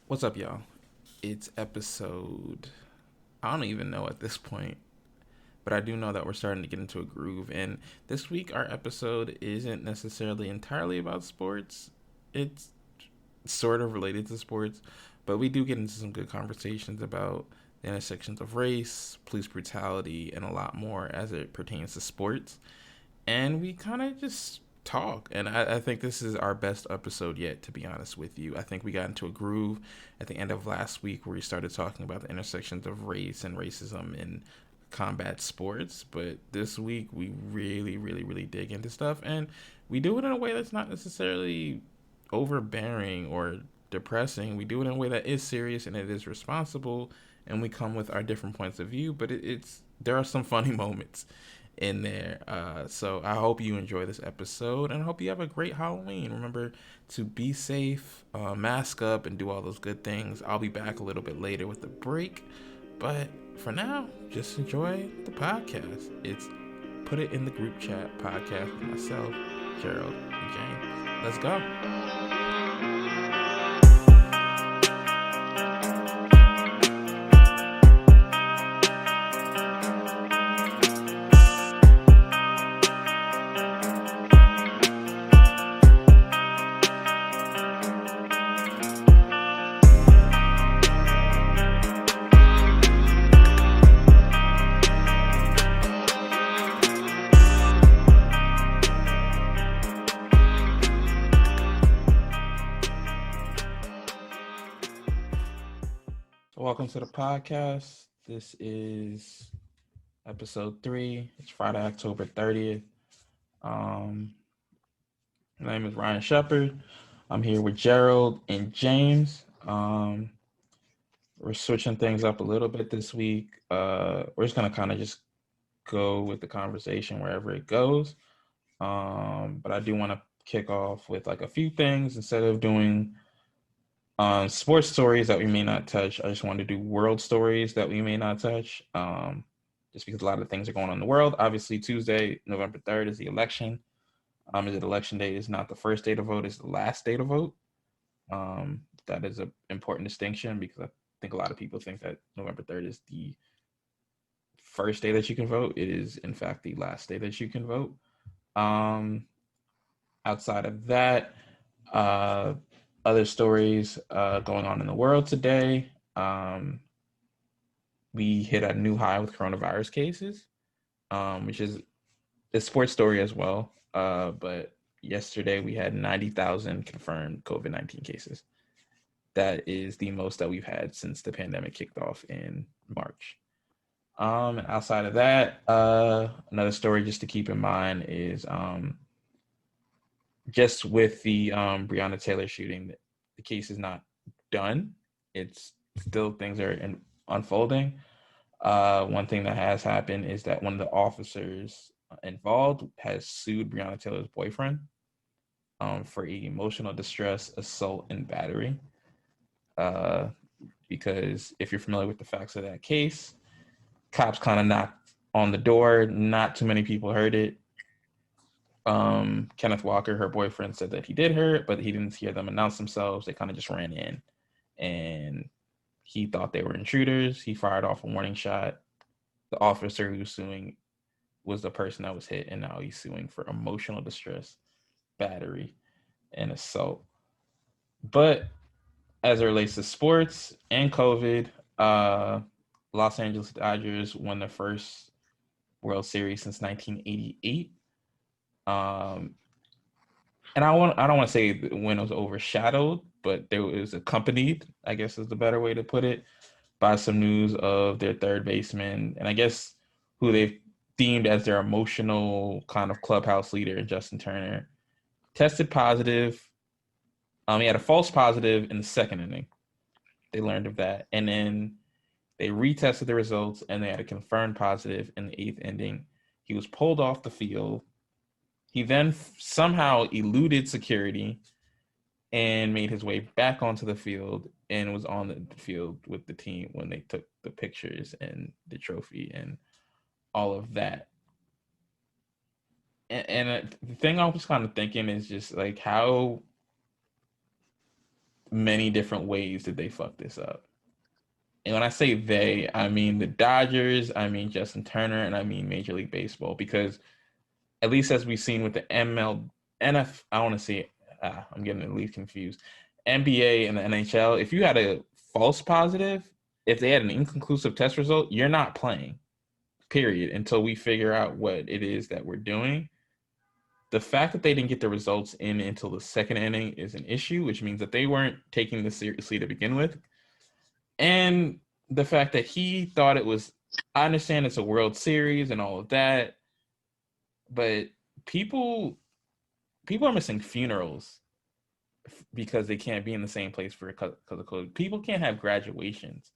What's up, y'all? It's episode, I don't even know at this point, but I do know that we're starting to get into a groove. And this week, our episode isn't necessarily entirely about sports. It's sort of related to sports, but we do get into some good conversations about the intersections of race, police brutality, and a lot more as it pertains to sports. And we kind of just talk. And I think this is our best episode yet, to be honest with you. I think we got into a groove at the end of last week where we started talking about the intersections of race and racism in combat sports. But this week, we really dig into stuff. And we do it in a way that's not necessarily overbearing or depressing. We do it in a way that is serious and it is responsible. And we come with our different points of view. But it's there are some funny moments in there. So I hope you enjoy this episode and I hope you have a great Halloween. Remember to be safe, mask up, and do all those good things. I'll be back a little bit later with the break. But for now, just enjoy the podcast. It's Put It in the Group Chat podcast with myself, Gerald, and James. Let's go. Welcome to the podcast. This is episode 3. It's Friday, October 30th. Um, my name is Ryan Shepard. I'm here with Gerald and James. We're switching things up a little bit this week. We're just gonna kind of just go with the conversation wherever it goes. But I do want to kick off with like a few things instead of doing sports stories that we may not touch. I just want to do world stories that we may not touch. Just because a lot of things are going on in the world. Obviously, Tuesday, November 3rd is the election. Is it election day? Is not the first day to vote, it's the last day to vote. That is an important distinction because I think a lot of people think that November 3rd is the first day that you can vote. It is, in fact, the last day that you can vote. Um, Outside of that, uh, other stories going on in the world today. We hit a new high with coronavirus cases, which is a sports story as well. But yesterday we had 90,000 confirmed COVID-19 cases. That is the most that we've had since the pandemic kicked off in March. And outside of that, another story just to keep in mind is just with the Breonna Taylor shooting, the case is not done. It's still things are unfolding. One thing that has happened is that one of the officers involved has sued Breonna Taylor's boyfriend for emotional distress, assault, and battery. Because if you're familiar with the facts of that case, cops kind of knocked on the door. Not too many people heard it. Kenneth Walker, her boyfriend, said that he did hear it, but he didn't hear them announce themselves. They kind of just ran in, and he thought they were intruders. He fired off a warning shot. The officer who's suing was the person that was hit, and now he's suing for emotional distress, battery, and assault. But as it relates to sports and COVID, Los Angeles Dodgers won their first World Series since 1988. And I don't want to say the win was overshadowed, but there was accompanied, I guess is the better way to put it, by some news of their third baseman, and I guess who they've deemed as their emotional kind of clubhouse leader, Justin Turner, tested positive. He had a false positive in the second inning. They learned of that, and then they retested the results, and they had a confirmed positive in the eighth inning. He was pulled off the field. He then somehow eluded security and made his way back onto the field and was on the field with the team when they took the pictures and the trophy and all of that. And the thing I was kind of thinking is just like how many different ways did they fuck this up. And when I say they, I mean the Dodgers, I mean Justin Turner, and I mean Major League Baseball. Because at least as we've seen with the I want to see, I'm getting at least confused. NBA and the NHL, if you had a false positive, if they had an inconclusive test result, you're not playing, period, until we figure out what it is that we're doing. The fact that they didn't get the results in until the second inning is an issue, which means that they weren't taking this seriously to begin with. And the fact that he thought it was, I understand it's a World Series and all of that, but people are missing funerals because they can't be in the same place because of COVID. People can't have graduations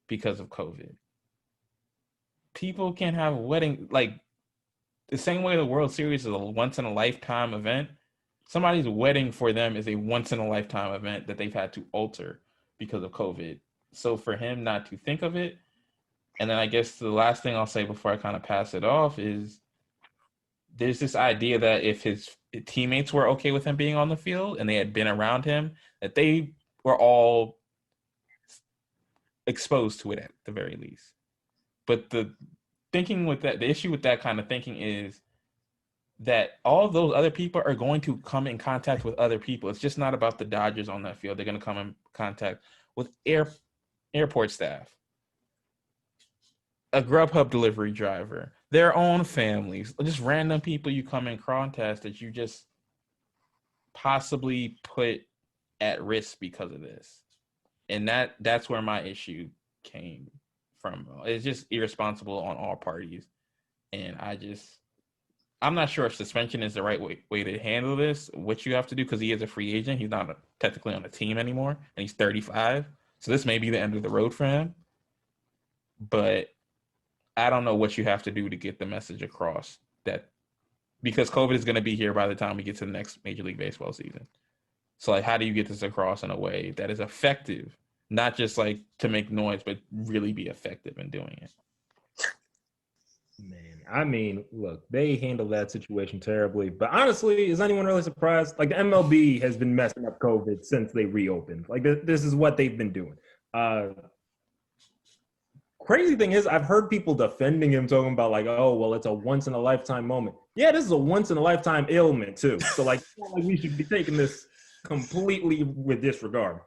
because of COVID. People can't have a wedding. Like, the same way the World Series is a once-in-a-lifetime event, somebody's wedding for them is a once-in-a-lifetime event that they've had to alter because of COVID. So for him not to think of it, and then I guess the last thing I'll say before I kind of pass it off is there's this idea that if his teammates were okay with him being on the field and they had been around him, that they were all exposed to it at the very least. But the issue with that kind of thinking is that all those other people are going to come in contact with other people. It's just not about the Dodgers on that field. They're going to come in contact with airport staff, a Grubhub delivery driver, their own families, just random people you come in contact that you just possibly put at risk because of this. And that's where my issue came from. It's just irresponsible on all parties. And I'm not sure if suspension is the right way to handle this, what you have to do, because he is a free agent. He's not technically on the team anymore, and he's 35. So this may be the end of the road for him. But I don't know what you have to do to get the message across that, because COVID is going to be here by the time we get to the next Major League Baseball season. So, like, how do you get this across in a way that is effective, not just like to make noise, but really be effective in doing it? Man, I mean, look, they handled that situation terribly. But honestly, is anyone really surprised? Like, the MLB has been messing up COVID since they reopened. Like, this is what they've been doing. Crazy thing is, I've heard people defending him, talking about like, oh, well, it's a once in a lifetime moment. Yeah, this is a once in a lifetime ailment too. So like we should be taking this completely with disregard.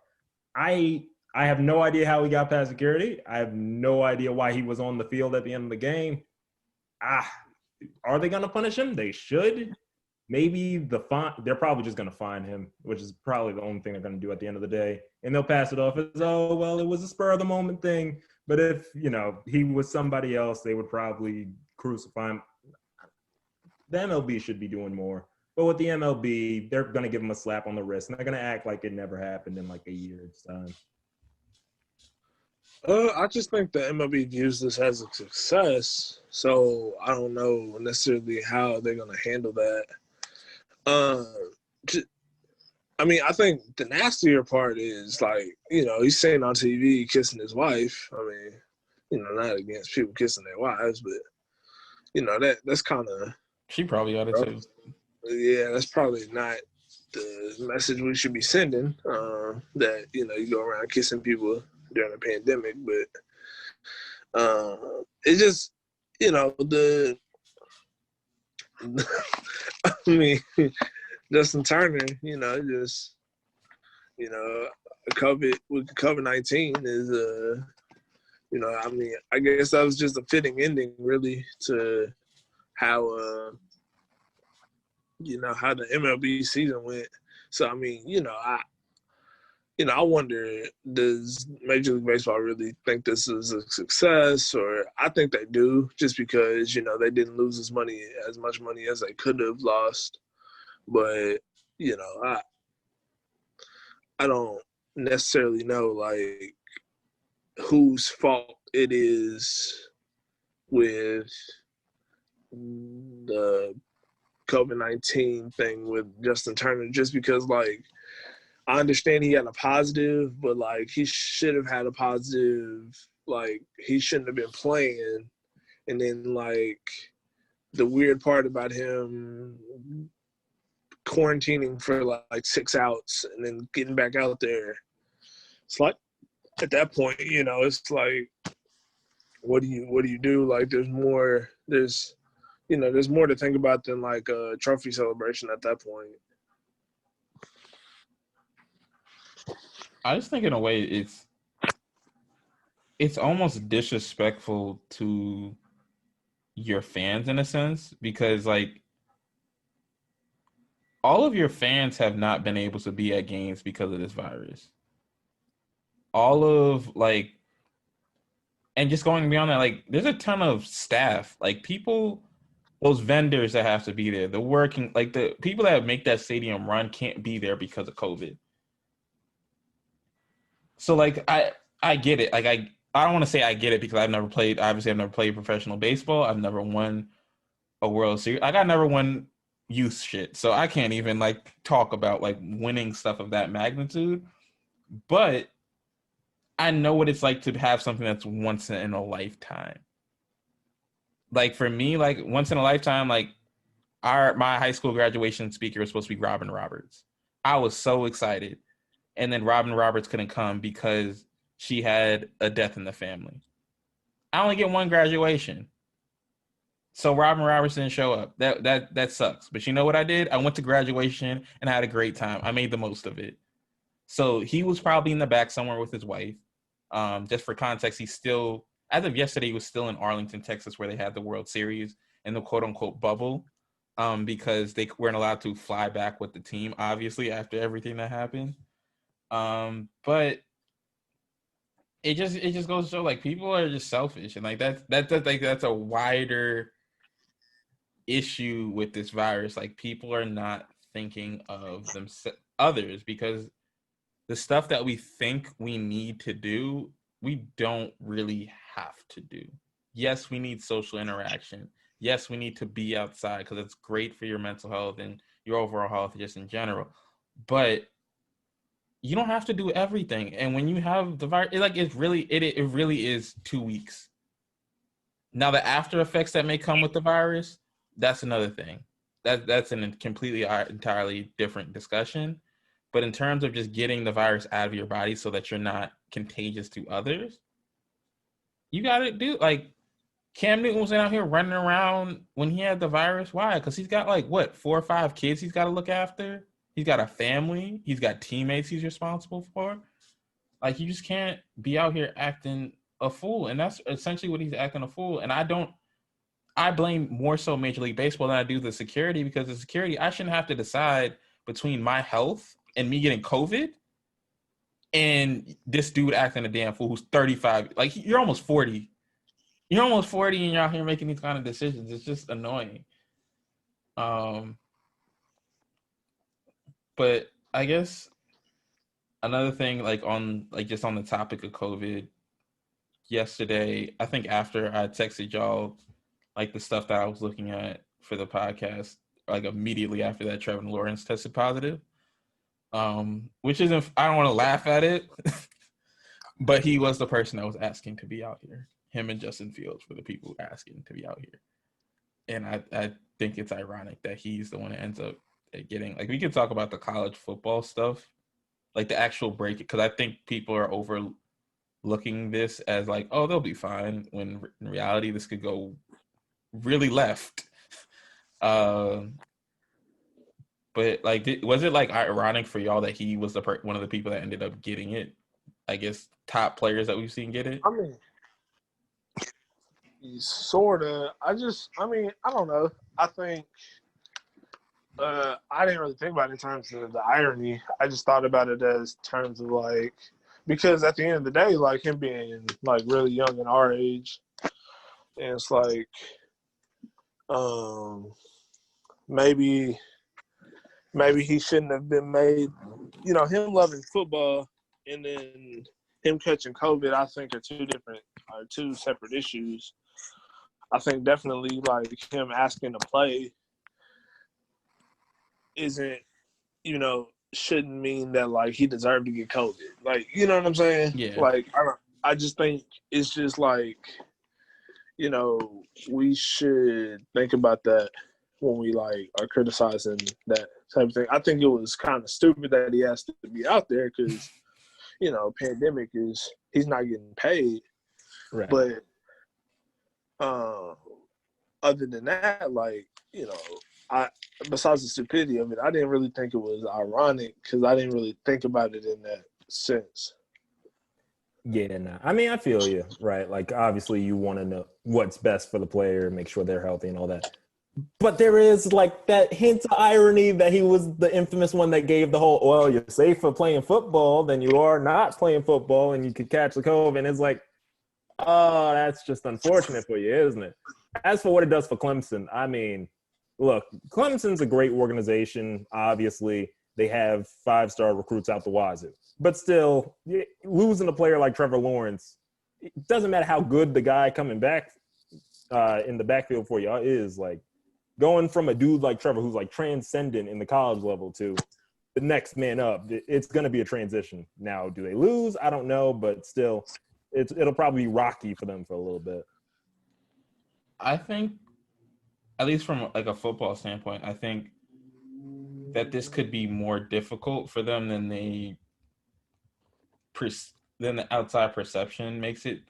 I have no idea how he got past security. I have no idea why he was on the field at the end of the game. Are they going to punish him? They should. Maybe they're probably just going to fine him, which is probably the only thing they're going to do at the end of the day. And they'll pass it off as, oh, well, it was a spur of the moment thing. But if, he was somebody else, they would probably crucify him. The MLB should be doing more. But with the MLB, they're going to give him a slap on the wrist, and they're going to act like it never happened in like a year's time. I just think the MLB views this as a success, so I don't know necessarily how they're going to handle that. I think the nastier part is, like, he's saying on TV kissing his wife. I mean, not against people kissing their wives, but, that's kind of... She probably ought to too. Yeah, that's probably not the message we should be sending, that, you go around kissing people during a pandemic, but it's just, I mean, Justin Turner, just, COVID-19 is, I guess that was just a fitting ending, really, to how, how the MLB season went. So, I mean, I wonder, does Major League Baseball really think this is a success? Or I think they do, just because, they didn't lose as much money as they could have lost. But, I don't necessarily know, like, whose fault it is with the COVID-19 thing with Justin Turner, just because, like, I understand he had a positive, but, like, he should have had a positive. Like, he shouldn't have been playing. And then, like, the weird part about him quarantining for like 6 outs and then getting back out there. It's like at that point, it's like, what do you do? Like there's more to think about than like a trophy celebration at that point. I just think in a way it's almost disrespectful to your fans in a sense, because like all of your fans have not been able to be at games because of this virus. All of like, and just going beyond that, like there's a ton of staff, like people, those vendors that have to be there, the working, like the people that make that stadium run can't be there because of COVID. So like I get it. Like I don't want to say I get it because I've never played professional baseball. I've never won a World Series. Like I never won youth shit. So I can't even like talk about like winning stuff of that magnitude. But I know what it's like to have something that's once in a lifetime. Like for me, like once in a lifetime, like my high school graduation speaker was supposed to be Robin Roberts. I was so excited. And then Robin Roberts couldn't come because she had a death in the family. I only get one graduation. So Robin Roberts didn't show up. That sucks. But you know what I did? I went to graduation and I had a great time. I made the most of it. So he was probably in the back somewhere with his wife. Just for context, he's still, as of yesterday, he was still in Arlington, Texas, where they had the World Series in the quote-unquote bubble, because they weren't allowed to fly back with the team, obviously, after everything that happened. But it just goes to show, like, people are just selfish, and like that's a wider issue with this virus. Like, people are not thinking of others, because the stuff that we think we need to do, we don't really have to do. Yes, we need social interaction. Yes, we need to be outside because it's great for your mental health and your overall health just in general. But you don't have to do everything. And when you have the virus, it really is 2 weeks. Now, the after effects that may come with the virus, that's another thing. That's an completely entirely different discussion. But in terms of just getting the virus out of your body so that you're not contagious to others, you got to do, like, Cam Newton was out here running around when he had the virus. Why? Because he's got, like, 4 or 5 kids he's got to look after. He's got a family. He's got teammates he's responsible for. Like, you just can't be out here acting a fool. And that's essentially what he's acting a fool. And I blame more so Major League Baseball than I do the security, because the security, I shouldn't have to decide between my health and me getting COVID and this dude acting a damn fool who's 35. Like, you're almost 40. You're almost 40 and you're out here making these kind of decisions. It's just annoying. But I guess another thing, like just on the topic of COVID, yesterday, I think after I texted y'all, like the stuff that I was looking at for the podcast, like immediately after that, Trevor Lawrence tested positive. Which isn't, I don't want to laugh at it, but he was the person that was asking to be out here. Him and Justin Fields were the people asking to be out here. And I think it's ironic that he's the one that ends up getting, like, we could talk about the college football stuff, like the actual break, because I think people are overlooking this as like, oh, they'll be fine, when in reality this could go really left. But like, was it like ironic for y'all that he was one of the people that ended up getting it? I guess top players that we've seen get it. I mean, sort of. I don't know. I think I didn't really think about it in terms of the irony. I just thought about it as terms of like, because at the end of the day, like him being like really young and our age, and it's like, maybe he shouldn't have been made. Him loving football and then him catching COVID, I think are two separate issues. I think definitely like him asking to play shouldn't mean that like he deserved to get COVID. Like, you know what I'm saying? Yeah. Like, I just think it's just like, we should think about that when we like are criticizing that type of thing. I think it was kind of stupid that he has to be out there because, pandemic he's not getting paid. Right. But other than that, besides the stupidity of it, I didn't really think it was ironic because I didn't really think about it in that sense. Yeah, nah. I mean, I feel you, right? Like, obviously, you want to know what's best for the player, make sure they're healthy and all that. But there is, like, that hint of irony that he was the infamous one that gave the whole, well, you're safe for playing football than you are not playing football and you could catch the COVID. And it's like, oh, that's just unfortunate for you, isn't it? As for what it does for Clemson, I mean, look, Clemson's a great organization. Obviously, they have 5-star recruits out the wazoo. But still, losing a player like Trevor Lawrence, it doesn't matter how good the guy coming back in the backfield for you is. Like, going from a dude like Trevor who's like transcendent in the college level to the next man up, it's going to be a transition. Now, do they lose? I don't know, but still, it'll probably be rocky for them for a little bit. I think, at least from like a football standpoint, I think that this could be more difficult for them than the outside perception makes it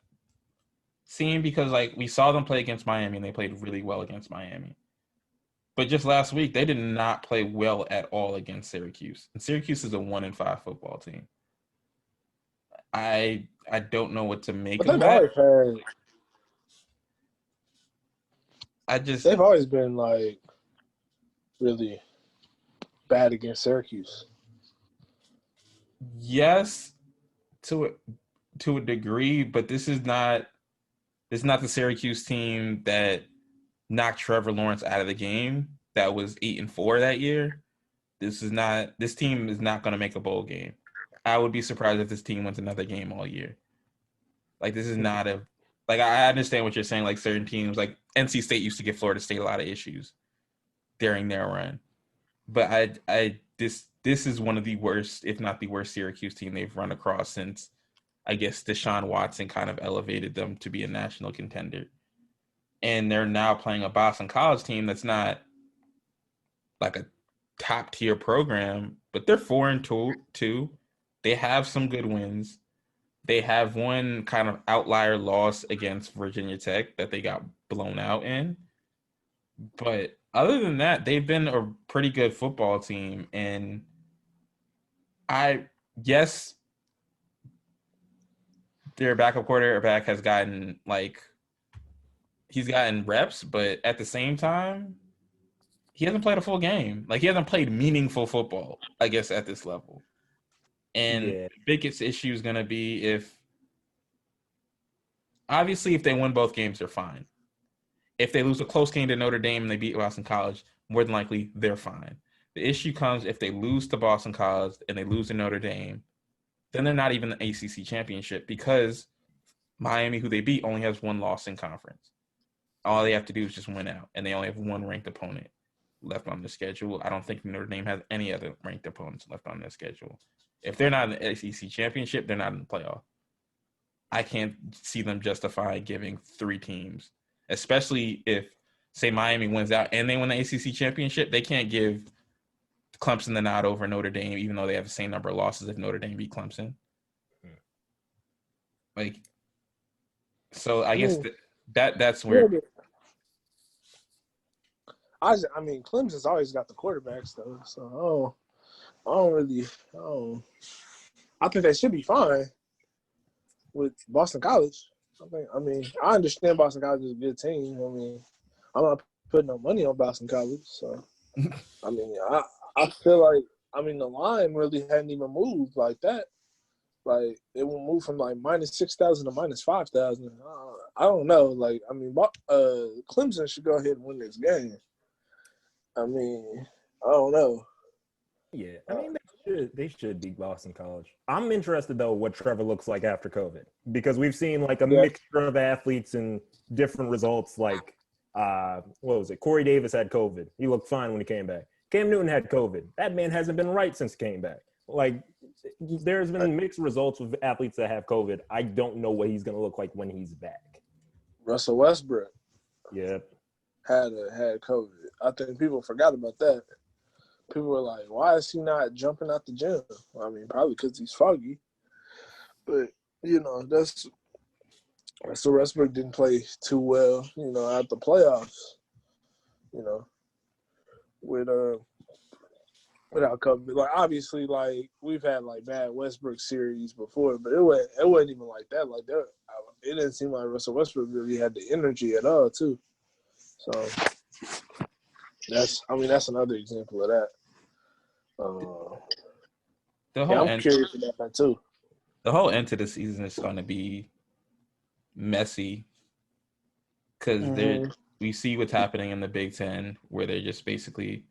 seem, because like we saw them play against Miami and they played really well against Miami. But just last week, they did not play well at all against Syracuse. And Syracuse is a 1-5 football team. I don't know what to make of that. They've always been like really bad against Syracuse. Yes, to a degree, but this is not the Syracuse team that knocked Trevor Lawrence out of the game that was 8-4 that year. This team is not going to make a bowl game. I would be surprised if this team wins another game all year. Like, this is not I understand what you're saying. Like, certain teams, like NC State used to give Florida State a lot of issues during their run. But this is one of the worst, if not the worst, Syracuse team they've run across since, I guess, Deshaun Watson kind of elevated them to be a national contender. And they're now playing a Boston College team that's not like a top tier program, but they're 4-2. They have some good wins. They have one kind of outlier loss against Virginia Tech that they got blown out in. But other than that, they've been a pretty good football team. And yes, their backup quarterback has gotten he's gotten reps, but at the same time, he hasn't played a full game. Like, he hasn't played meaningful football, I guess, at this level. And the biggest issue is going to be if they win both games, they're fine. If they lose a close game to Notre Dame and they beat Boston College, more than likely, they're fine. The issue comes if they lose to Boston College and they lose to Notre Dame, then they're not even the ACC championship, because Miami, who they beat, only has one loss in conference. All they have to do is just win out, and they only have one ranked opponent left on the schedule. I don't think Notre Dame has any other ranked opponents left on their schedule. If they're not in the ACC championship, they're not in the playoff. I can't see them justify giving 3 teams, especially if, say, Miami wins out and they win the ACC championship. They can't give Clemson the nod over Notre Dame, even though they have the same number of losses if Notre Dame beat Clemson. So I guess that's where. I mean, Clemson's always got the quarterbacks though, so I think they should be fine with Boston College. I understand Boston College is a good team. I mean, I'm not putting no money on Boston College, so I mean, I feel like the line really hadn't even moved like that. Like, it will move from like -6,000 to -5,000. I don't know. Clemson should go ahead and win this game. I don't know. Yeah, they should beat Boston College. I'm interested, though, what Trevor looks like after COVID, because we've seen like a mixture of athletes and different results. Like, what was it? Corey Davis had COVID. He looked fine when he came back. Cam Newton had COVID. That man hasn't been right since he came back. Like, there's been mixed results with athletes that have COVID. I don't know what he's going to look like when he's back. Russell Westbrook. Yep. had COVID. I think people forgot about that. People were like, "Why is he not jumping out the gym?" Well, I mean, probably because he's foggy. But that's so Westbrook didn't play too well. At the playoffs. With without COVID. Like obviously, like we've had like bad Westbrook series before, but it wasn't even like that. Like that, it didn't seem like Russell Westbrook really had the energy at all, too. So that's another example of that. I'm curious about that too. The whole end to the season is going to be messy because we see what's happening in the Big Ten, where they're just basically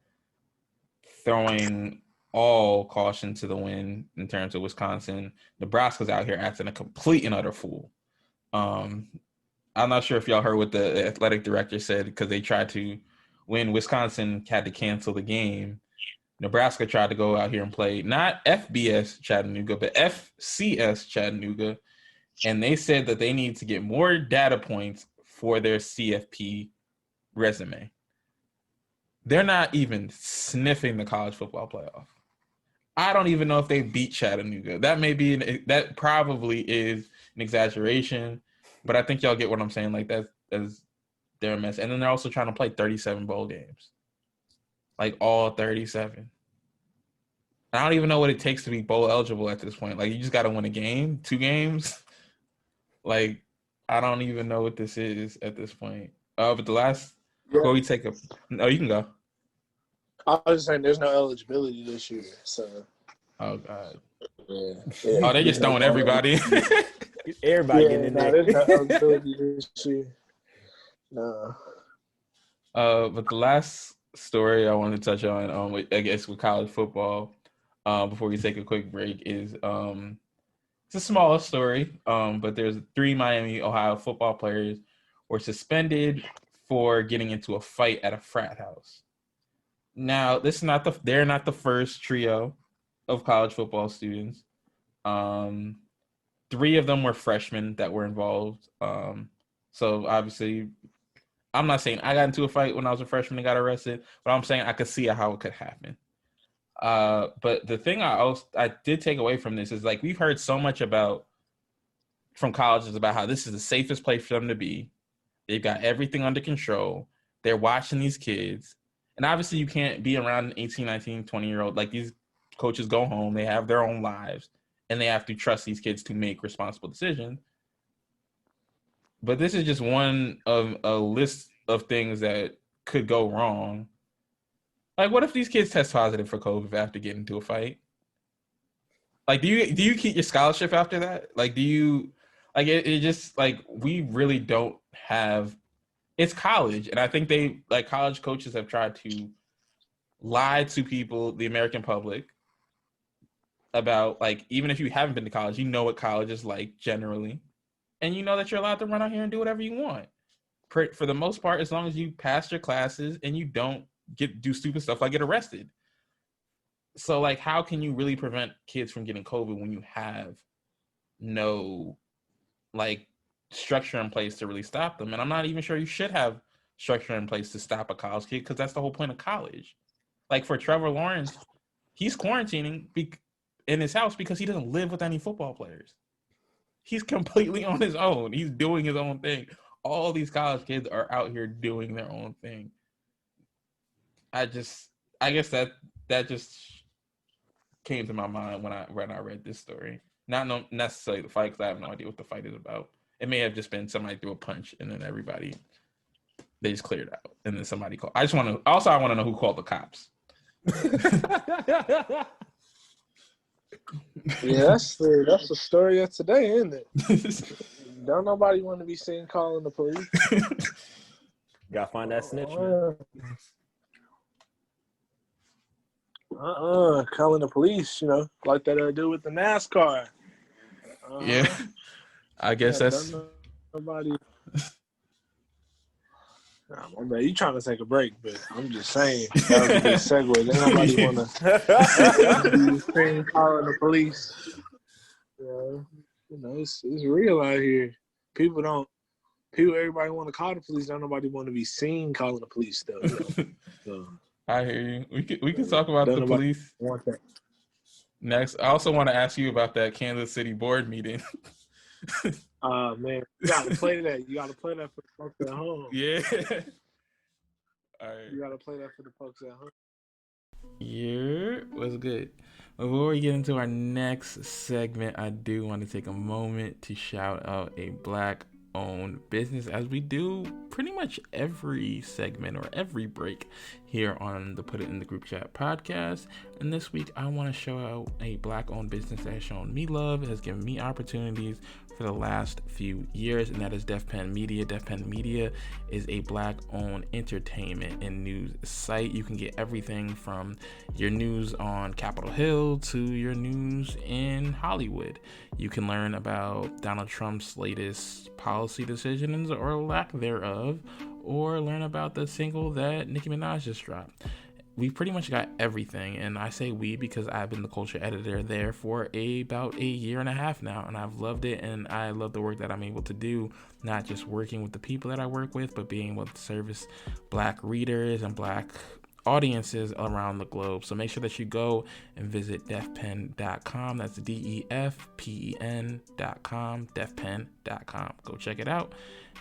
throwing all caution to the wind in terms of Wisconsin. Nebraska's out here acting a complete and utter fool. I'm not sure if y'all heard what the athletic director said because they tried to, when Wisconsin had to cancel the game, Nebraska tried to go out here and play not FBS Chattanooga, but FCS Chattanooga. And they said that they need to get more data points for their CFP resume. They're not even sniffing the college football playoff. I don't even know if they beat Chattanooga. That probably is an exaggeration, but I think y'all get what I'm saying. Like that's they're a mess. And then they're also trying to play 37 bowl games. Like all 37. I don't even know what it takes to be bowl eligible at this point. Like you just got to win a game, 2 games. Like I don't even know what this is at this point. But the last before we take no, you can go. I was just saying there's no eligibility this year, so. Oh God. Yeah. Oh, they just throwing everybody. Everybody getting in there. There's no eligibility this year. No. But the last story I want to touch on, I guess with college football, before we take a quick break, is it's a smaller story, but there's 3 Miami, Ohio football players were suspended for getting into a fight at a frat house. Now, they're not the first trio of college football students. 3 of them were freshmen that were involved. So obviously, I'm not saying I got into a fight when I was a freshman and got arrested, but I'm saying I could see how it could happen. But the thing I did take away from this is like we've heard so much from colleges about how this is the safest place for them to be. They've got everything under control. They're watching these kids. And obviously you can't be around an 18, 19, 20-year-old. Like these coaches go home, they have their own lives, and they have to trust these kids to make responsible decisions. But this is just one of a list of things that could go wrong. Like, what if these kids test positive for COVID after getting into a fight? Like, do you keep your scholarship after that? Like, do you like it just like we really don't have. It's college, and I think college coaches have tried to lie to people, the American public, about like even if you haven't been to college, you know what college is like generally, and you know that you're allowed to run out here and do whatever you want. For the most part, as long as you pass your classes and you don't do stupid stuff like get arrested. So like, how can you really prevent kids from getting COVID when you have no like structure in place to really stop them? And I'm not even sure you should have structure in place to stop a college kid because that's the whole point of college. Like for Trevor Lawrence, he's quarantining in his house because he doesn't live with any football players. He's completely on his own. He's doing his own thing. All these college kids are out here doing their own thing. I guess that just came to my mind when I read this story. Not necessarily the fight, because I have no idea what the fight is about. It may have just been somebody threw a punch and then they just cleared out, and then somebody called. I want to know who called the cops. Yeah, that's the story of today, isn't it? Don't nobody want to be seen calling the police. Gotta find that snitch, man. Calling the police, like that do with the NASCAR. Yeah, I guess that's nobody. Nah, my bad. You trying to take a break, but I'm just saying that was a good segue. Then nobody want to be calling the police. It's real out here. People don't everybody want to call the police. Don't nobody want to be seen calling the police though. So, I hear you. We can talk about the police want that. next. I also want to ask you about that Kansas City board meeting. Man, you gotta play that. You gotta play that for the folks at home. Yeah. All right. You gotta play that for the folks at home. Yeah, what's good? Before we get into our next segment, I do want to take a moment to shout out a Black-owned business, as we do pretty much every segment or every break here on the Put It in the Group Chat podcast. And this week, I want to show out a Black-owned business that has shown me love, has given me opportunities for the last few years, and that is Def Pen Media. Def Pen Media is a Black-owned entertainment and news site. You can get everything from your news on Capitol Hill to your news in Hollywood. You can learn about Donald Trump's latest policy decisions or lack thereof, or learn about the single that Nicki Minaj just dropped. We pretty much got everything, and I say we because I've been the culture editor there for about a year and a half now, and I've loved it, and I love the work that I'm able to do, not just working with the people that I work with, but being able to service Black readers and Black audiences around the globe. So make sure that you go and visit defpen.com. That's DEFPEN.com, defpen.com. Go check it out,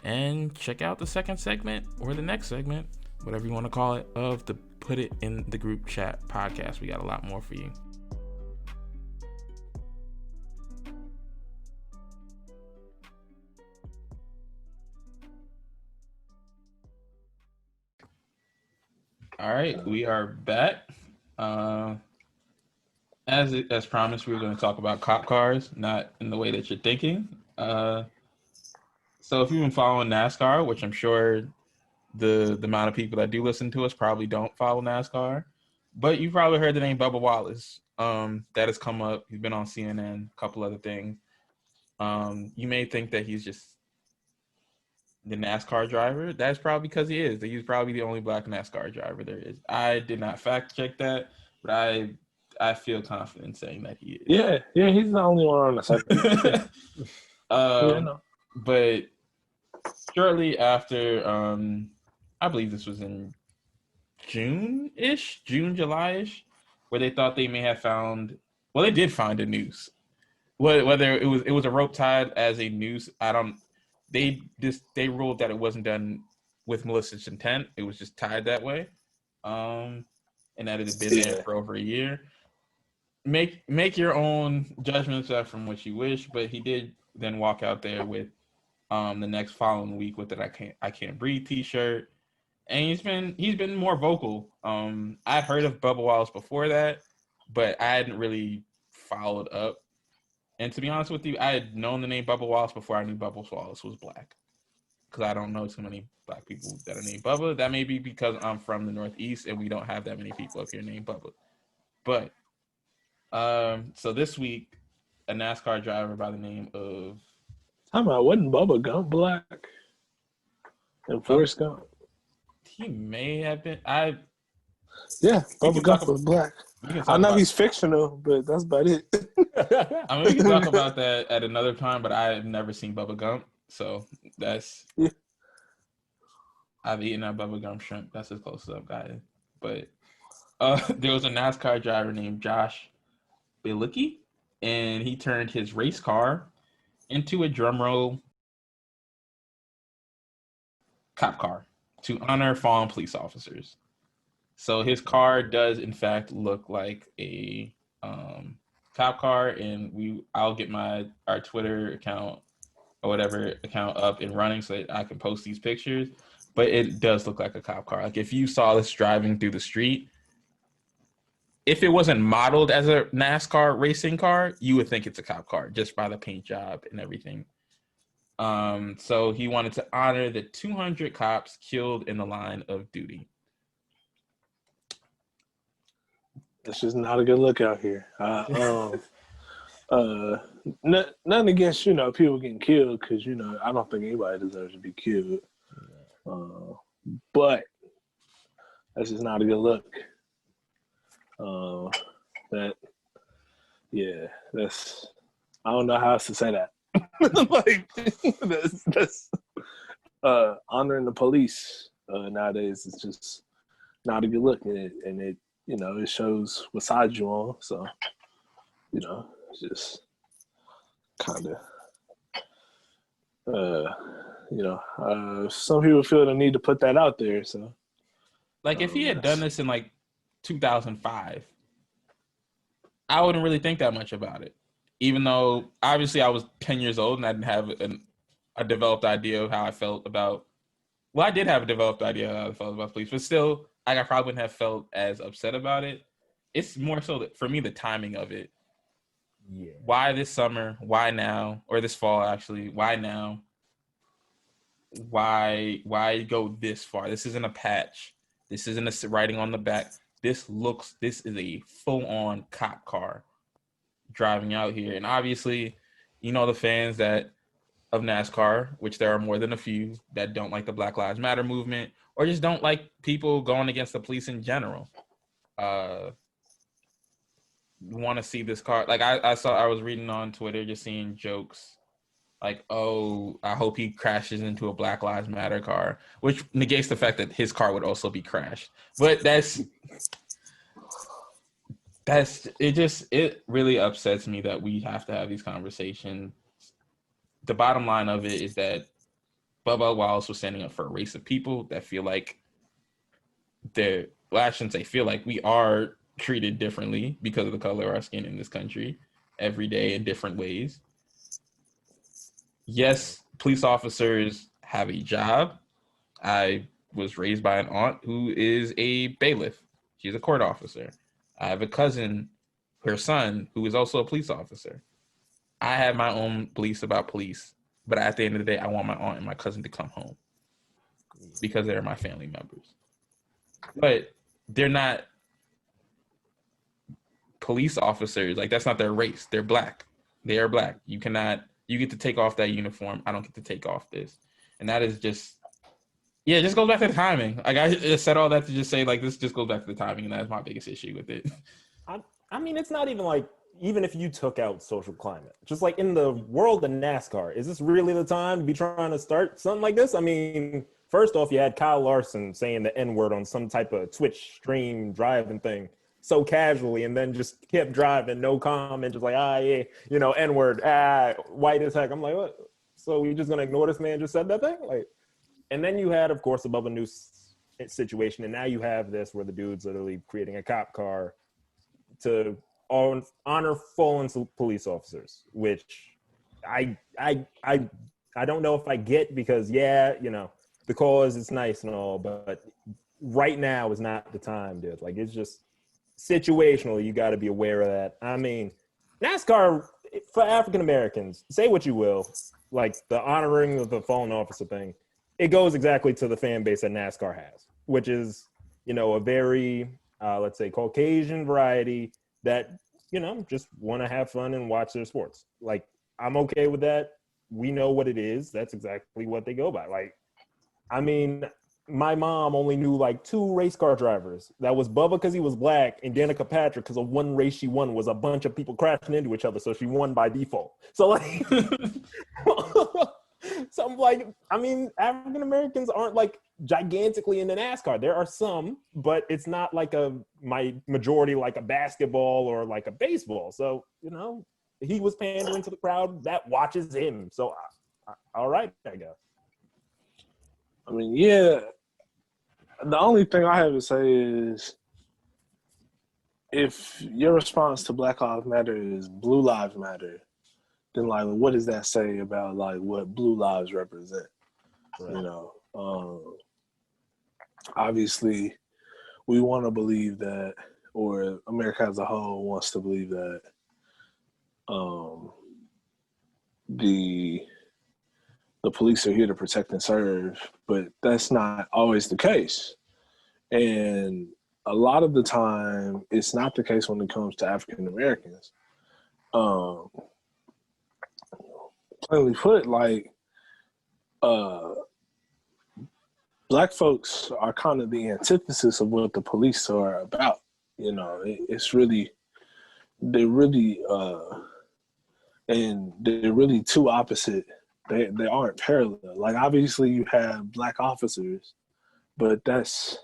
and check out the second segment or the next segment, whatever you want to call it, of the Put It in the Group Chat podcast. We got a lot more for you. All right, we are back. As promised, we were going to talk about cop cars, not in the way that you're thinking. So if you've been following NASCAR, which I'm sure the amount of people that do listen to us probably don't follow NASCAR, but you've probably heard the name Bubba Wallace. That has come up. He's been on CNN, a couple other things. You may think that he's just the NASCAR driver. That's probably because he is. He's probably the only Black NASCAR driver there is. I did not fact check that, but I feel confident saying that he is. Yeah, he's the only one on the circuit. But shortly after, I believe this was in June, July-ish, where they thought they may have found, well, they did find a noose. Whether it was a rope tied as a noose, they ruled that it wasn't done with malicious intent. It was just tied that way, and that it had been there for over a year. Make your own judgments from what you wish, but he did then walk out there with the next following week with that I can't breathe t-shirt, and he's been more vocal. I'd heard of Bubba Wallace before that, but I hadn't really followed up. And to be honest with you, I had known the name Bubba Wallace before I knew Bubba Wallace was Black, because I don't know too many Black people that are named Bubba. That may be because I'm from the Northeast and we don't have that many people up here named Bubba. But so this week, a NASCAR driver by the name of, wasn't Bubba Gump Black? And Forrest Gump. He may have been. Bubba Gump was Black. I know he's fictional, but that's about it. I mean, we can talk about that at another time, but I've never seen Bubba Gump, so that's. Yeah. I've eaten that Bubba Gump shrimp. That's as close as I've gotten. But there was a NASCAR driver named Josh Bilicki, and he turned his race car into a drumroll cop car to honor fallen police officers. So his car does in fact look like a cop car, and I'll get our Twitter account or whatever account up and running so that I can post these pictures. But it does look like a cop car. Like if you saw this driving through the street, if it wasn't modeled as a NASCAR racing car, you would think it's a cop car just by the paint job and everything. So he wanted to honor the 200 cops killed in the line of duty. That's just not a good look out here. Nothing against, people getting killed, because, I don't think anybody deserves to be killed. But that's just not a good look. I don't know how else to say that. Like, honoring the police nowadays is just not a good look, and it it shows what side you're on. So it's just kind of some people feel the need to put that out there. So like if he had done this in like 2005, I wouldn't really think that much about it. Even though obviously I was 10 years old and I didn't have a developed idea of how I felt about. Well, I did have a developed idea of how I felt about police, but still, I probably wouldn't have felt as upset about it. It's more so that for me, the timing of it. Yeah. Why this summer? Why now? Or this fall, actually? Why now? Why go this far? This isn't a patch. This isn't a writing on the back. This is a full-on cop car driving out here. And obviously, the fans of NASCAR, which there are more than a few that don't like the Black Lives Matter movement or just don't like people going against the police in general. Want to see this car. Like I was reading on Twitter, just seeing jokes like, oh, I hope he crashes into a Black Lives Matter car, which negates the fact that his car would also be crashed. But it really upsets me that we have to have these conversations. The bottom line of it is that Bubba Wallace was standing up for a race of people that feel like I shouldn't say feel like, we are treated differently because of the color of our skin in this country every day in different ways. Yes, police officers have a job. I was raised by an aunt who is a bailiff. She's a court officer. I have a cousin, her son, who is also a police officer. I have my own beliefs about police, but at the end of the day, I want my aunt and my cousin to come home because they're my family members. But they're not police officers. Like, that's not their race. They're black. They are black. You get to take off that uniform. I don't get to take off this. And that is just, it just goes back to the timing. Like, I just said all that to just say, like, this just goes back to the timing, and that's my biggest issue with it. I mean, it's not even like, even if you took out social climate, just like in the world of NASCAR, is this really the time to be trying to start something like this? I mean, first off, you had Kyle Larson saying the N-word on some type of Twitch stream driving thing so casually, and then just kept driving, no comment, just like, yeah, N-word, white as heck. I'm like, what? So we just gonna ignore this man just said that thing? Like, and then you had, of course, above a news situation, and now you have this where the dude's literally creating a cop car to honor fallen police officers, which I don't know if I get, because the cause is nice and all, but right now is not the time, dude. Like, it's just situational. You got to be aware of that. I mean, NASCAR for African Americans, say what you will, like the honoring of the fallen officer thing, it goes exactly to the fan base that NASCAR has, which is a very let's say Caucasian variety that just want to have fun and watch their sports. Like, I'm okay with that. We know what it is. That's exactly what they go by. Like, I mean, my mom only knew like 2 race car drivers. That was Bubba because he was black, and Danica Patrick because of one race she won was a bunch of people crashing into each other, so she won by default. So like, so I'm like, I mean, African Americans aren't like gigantically into NASCAR. There are some, but it's not like my majority like a basketball or like a baseball. So he was pandering to the crowd that watches him. So all right, I guess. I mean, yeah. The only thing I have to say is, if your response to Black Lives Matter is Blue Lives Matter, then like, what does that say about like what Blue Lives represent? Right. Obviously, we want to believe that, or America as a whole wants to believe that the police are here to protect and serve, but that's not always the case. And a lot of the time, it's not the case when it comes to African Americans. Plainly put, like, Black folks are kind of the antithesis of what the police are about. It's really, and they're really two opposite they aren't parallel. Like obviously you have black officers, but that's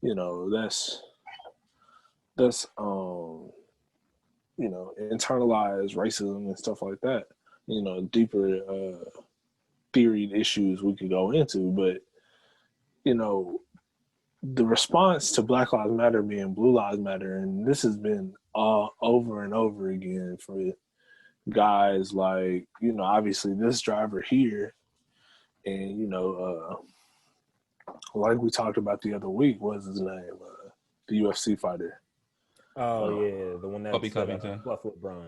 internalized racism and stuff like that. Deeper theory issues we could go into, but the response to Black Lives Matter being Blue Lives Matter, and this has been over and over again for guys like, obviously this driver here, and, like we talked about the other week, what's his name? The UFC fighter. Oh, yeah, the one that Kobe Covington.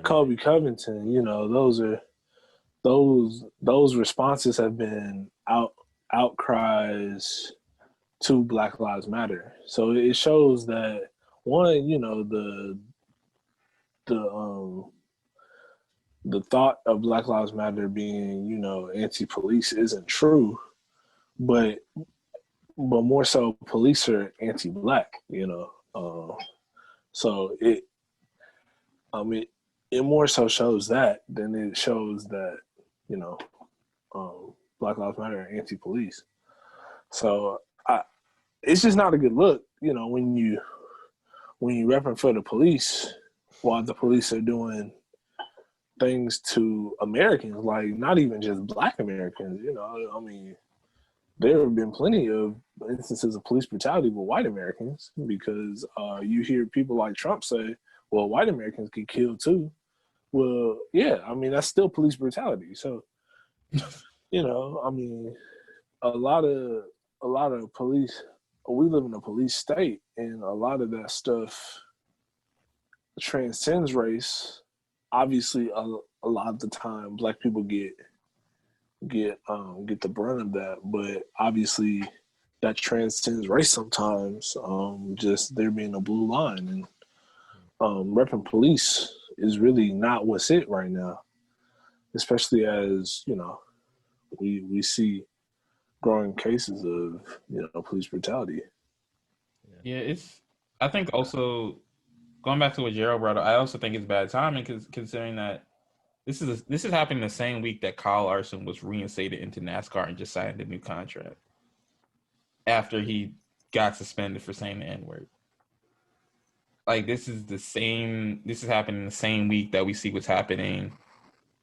Kobe Covington, those responses have been outcries to Black Lives Matter. So it shows that one, the thought of Black Lives Matter being, anti-police isn't true, but more so police are anti-black, so it more so shows that than it shows that, Black Lives Matter are anti-police. So it's just not a good look, when you repping for the police while the police are doing things to Americans, like not even just Black Americans. There have been plenty of instances of police brutality with white Americans, because you hear people like Trump say, well, white Americans get killed too. Well, yeah, that's still police brutality. So, a lot of police, we live in a police state, and a lot of that stuff transcends race. Obviously, a lot of the time, Black people get the brunt of that, but obviously that transcends race sometimes. Just there being a blue line, and repping police is really not what's it right now, especially as we see growing cases of police brutality. Yeah, I think also going back to what Gerald brought up, I also think it's bad timing, considering that this is happening the same week that Kyle Larson was reinstated into NASCAR and just signed a new contract after he got suspended for saying the N-word. Like this is happening the same week that we see what's happening.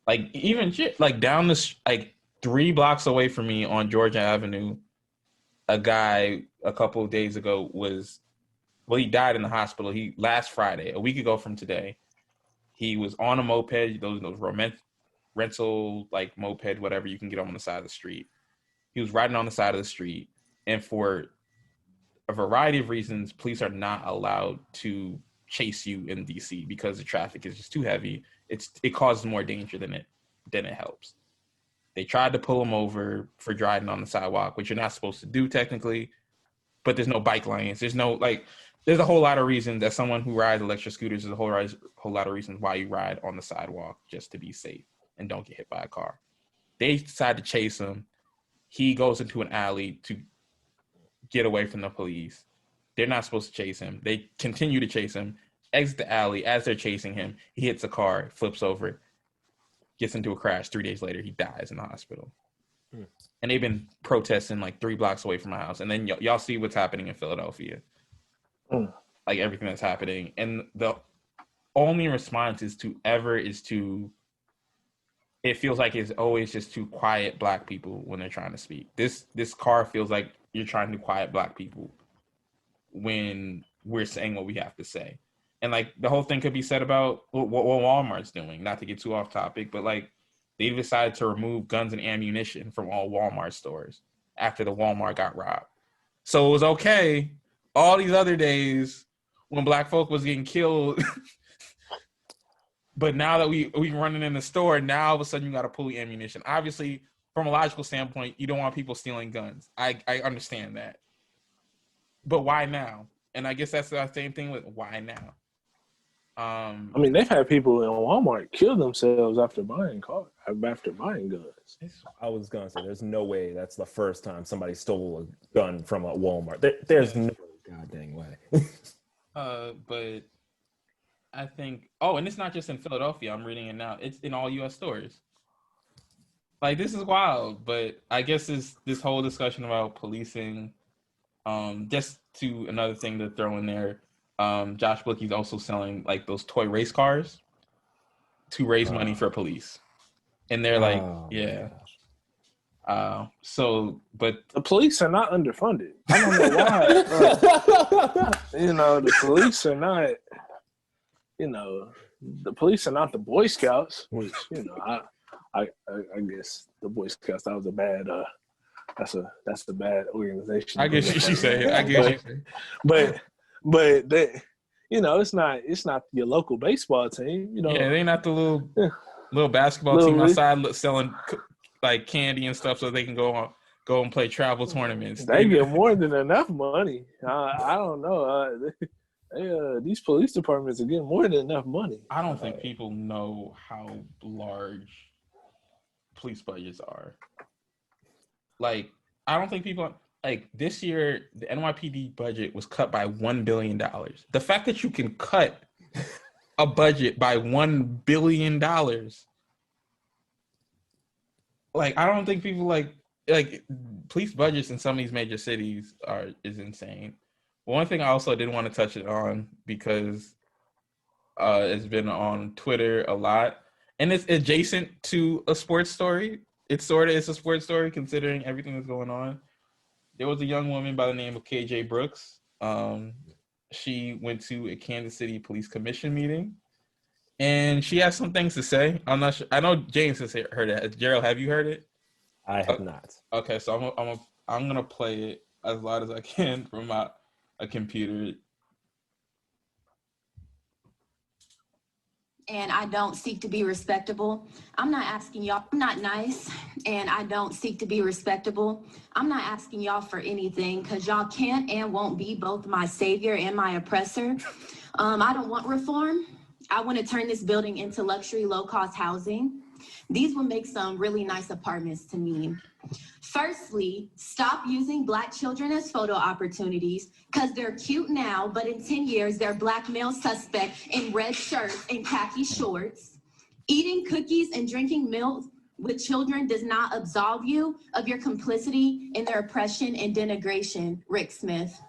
Like even like down the 3 blocks away from me on Georgia Avenue, a guy a couple of days ago he died in the hospital. Last Friday, a week ago from today, he was on a moped, those rental like moped, whatever you can get on the side of the street. He was riding on the side of the street, and for a variety of reasons, police are not allowed to chase you in DC because the traffic is just too heavy. It causes more danger than it helps. They tried to pull him over for driving on the sidewalk, which you're not supposed to do technically, but there's no bike lanes. There's a whole lot of reasons that someone who rides electric scooters, there's a whole lot of reasons why you ride on the sidewalk, just to be safe and don't get hit by a car. They decide to chase him. He goes into an alley to get away from the police. They're not supposed to chase him. They continue to chase him, exit the alley. As they're chasing him, he hits a car, flips over, gets into a crash. 3 days later, he dies in the hospital. And they've been protesting like 3 blocks away from my house. And then y'all see what's happening in Philadelphia. Like everything that's happening. And the only response is to it feels like it's always just to quiet Black people when they're trying to speak. This car feels like you're trying to quiet Black people when we're saying what we have to say. And like the whole thing could be said about what Walmart's doing, not to get too off topic, but like they decided to remove guns and ammunition from all Walmart stores after the Walmart got robbed. So it was okay all these other days when Black folk was getting killed. But now that we running in the store, now all of a sudden you got to pull the ammunition. Obviously, from a logical standpoint, you don't want people stealing guns. I understand that. But why now? And I guess that's the same thing with why now. They've had people in Walmart kill themselves after buying guns. I was gonna say, there's no way that's the first time somebody stole a gun from a Walmart. There's no goddamn way. But I think, and it's not just in Philadelphia. I'm reading it now. It's in all U.S. stores. Like, this is wild. But I guess this whole discussion about policing, just to another thing to throw in there, Josh Bookie's also selling like those toy race cars to raise money for police. And they're like, Oh my yeah. gosh. But The police are not underfunded. I don't know why. The police are not. The police are not the Boy Scouts, which I guess the Boy Scouts, that was a bad. That's a bad organization. I guess you say it. I guess you say. But they, it's not your local baseball team. Yeah, they not the little basketball Little team league. outside selling like candy and stuff so they can go and play travel tournaments. They get more than enough money. I don't know. These police departments are getting more than enough money. I don't think people know how large police budgets are. Like, I don't think people like this year. The NYPD budget was cut by $1 billion. The fact that you can cut a budget by $1 billion, like, I don't think people like police budgets in some of these major cities is insane. One thing I also did want to touch it on because it's been on Twitter a lot, and it's adjacent to a sports story. It's a sports story considering everything that's going on. There was a young woman by the name of KJ Brooks. She went to a Kansas City Police Commission meeting, and she has some things to say. I'm not sure. I know James has heard it. Gerald, have you heard it? I have not. Okay, so I'm gonna play it as loud as I can from a computer. And I don't seek to be respectable. I'm not asking y'all, I'm not nice, and I don't seek to be respectable. I'm not asking y'all for anything because y'all can't and won't be both my savior and my oppressor. I don't want reform. I want to turn this building into luxury, low-cost housing. These will make some really nice apartments to me. Firstly, stop using Black children as photo opportunities because they're cute now, but in 10 years, they're Black male suspect in red shirts and khaki shorts. Eating cookies and drinking milk with children does not absolve you of your complicity in their oppression and denigration, Rick Smith.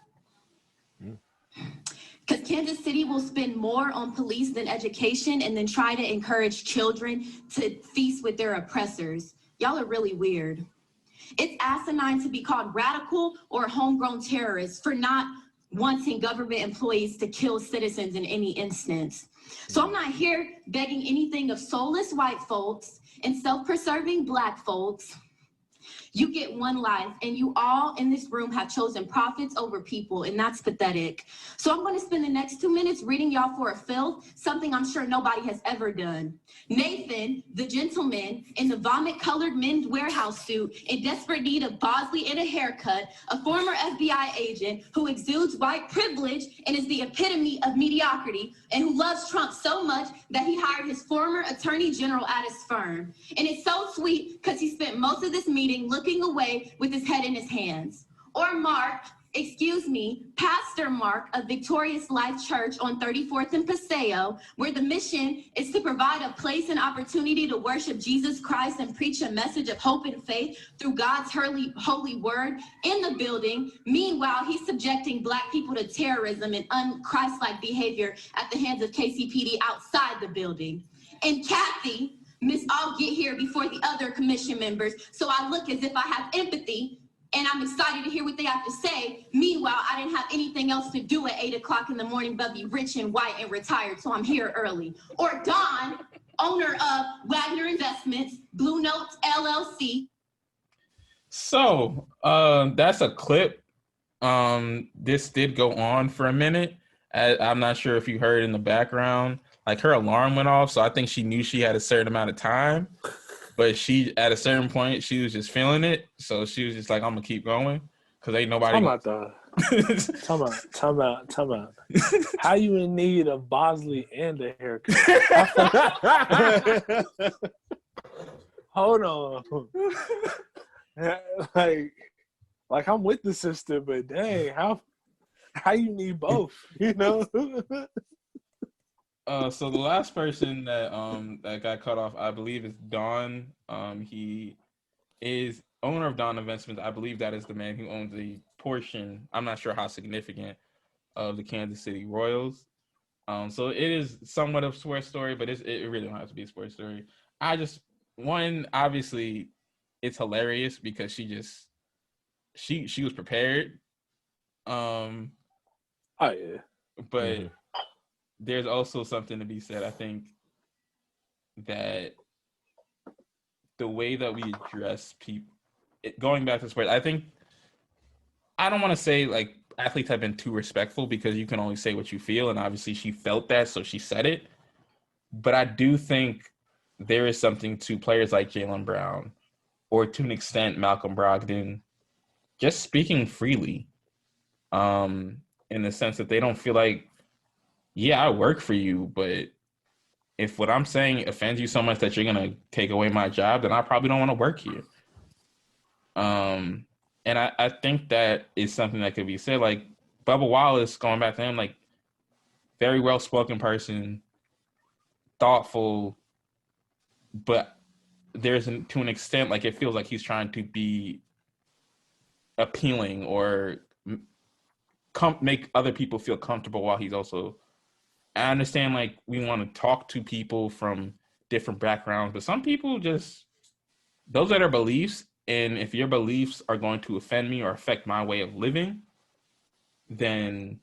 Because Kansas City will spend more on police than education and then try to encourage children to feast with their oppressors. Y'all are really weird. It's asinine to be called radical or homegrown terrorists for not wanting government employees to kill citizens in any instance. So I'm not here begging anything of soulless white folks and self-preserving Black folks. You get one life, and you all in this room have chosen profits over people, and that's pathetic. So I'm going to spend the next 2 minutes reading y'all for a filth, something I'm sure nobody has ever done. Nathan, the gentleman in the vomit-colored men's warehouse suit in desperate need of Bosley and a haircut, a former FBI agent who exudes white privilege and is the epitome of mediocrity, and who loves Trump so much that he hired his former attorney general at his firm. And it's so sweet because he spent most of this meeting looking away with his head in his hands. Or Mark, Pastor Mark of Victorious Life Church on 34th and Paseo, where the mission is to provide a place and opportunity to worship Jesus Christ and preach a message of hope and faith through God's holy word in the building. Meanwhile, he's subjecting Black people to terrorism and un-Christ-like behavior at the hands of KCPD outside the building. And Kathy, Miss, I'll get here before the other commission members, so I look as if I have empathy and I'm excited to hear what they have to say. Meanwhile, I didn't have anything else to do at 8 o'clock in the morning but be rich and white and retired, so I'm here early. Or Don, owner of Wagner Investments, Blue Notes LLC. So that's a clip. This did go on for a minute. I'm not sure if you heard in the background, like her alarm went off, so I think she knew she had a certain amount of time. But she, at a certain point, she was just feeling it. So she was just like, I'm going to keep going because ain't nobody. Time out. How you in need of Bosley and a haircut? Hold on. Like I'm with the sister, but dang, how you need both, you know? So the last person that got cut off, I believe, is Don. He is owner of Don Investments. I believe that is the man who owns a portion. I'm not sure how significant of the Kansas City Royals. So it is somewhat of a sports story, but it really don't have to be a sports story. I just obviously it's hilarious because she was prepared. Um, Oh yeah. but there's also something to be said. I think that the way that we address people, going back to sports, I don't want to say like athletes have been too respectful because you can only say what you feel, and obviously she felt that, so she said it. But I do think there is something to players like Jaylen Brown, or to an extent Malcolm Brogdon, just speaking freely, in the sense that they don't feel like, yeah, I work for you, but if what I'm saying offends you so much that you're gonna take away my job, then I probably don't want to work here. And I think that is something that could be said. Like Bubba Wallace, going back to him, like very well spoken person, thoughtful, but to an extent, like it feels like he's trying to be appealing or make other people feel comfortable while he's also. I understand, like we want to talk to people from different backgrounds, but some people just those are their beliefs, and if your beliefs are going to offend me or affect my way of living, then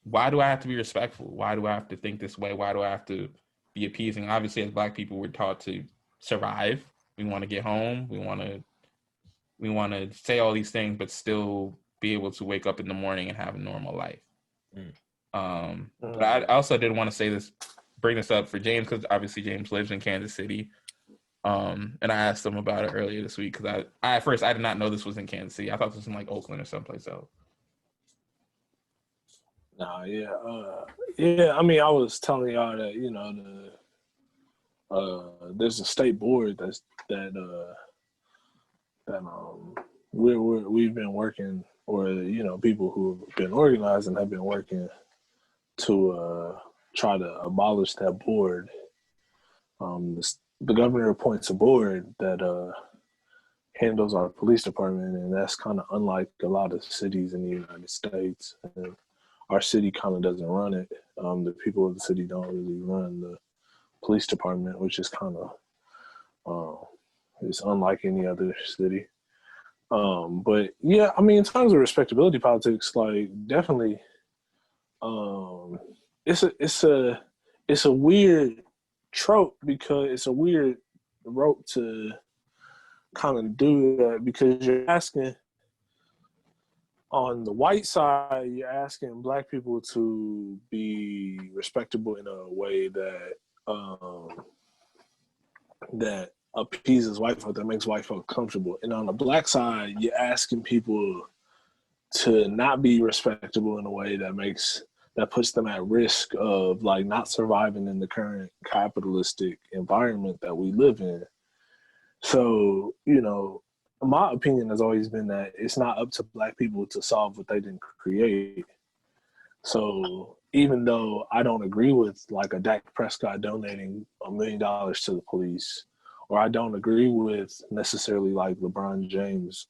why do I have to be respectful? Why do I have to think this way? Why do I have to be appeasing? Obviously, as Black people, we're taught to survive. We want to get home. We want to say all these things, but still be able to wake up in the morning and have a normal life. But I also did want to say this, bring this up for James, because obviously James lives in Kansas City. And I asked him about it earlier this week because I at first I did not know this was in Kansas City. I thought this was in like Oakland or someplace else. Nah, yeah, yeah. I mean, I was telling y'all that there's a state board that we've been working, or people who have been organizing have been working to try to abolish that board. The governor appoints a board that handles our police department, and that's kind of unlike a lot of cities in the United States. And our city kind of doesn't run it. The people of the city don't really run the police department, which is kind of it's unlike any other city. But yeah, I mean, in terms of respectability politics, like definitely, it's a weird trope, because it's a weird rope to kind of do that, because you're asking, on the white side, you're asking Black people to be respectable in a way that appeases white folk, that makes white folk comfortable. And on the Black side, you're asking people to not be respectable in a way that puts them at risk of like not surviving in the current capitalistic environment that we live in. So, my opinion has always been that it's not up to Black people to solve what they didn't create. So even though I don't agree with like a Dak Prescott donating $1 million to the police, or I don't agree with necessarily like LeBron James,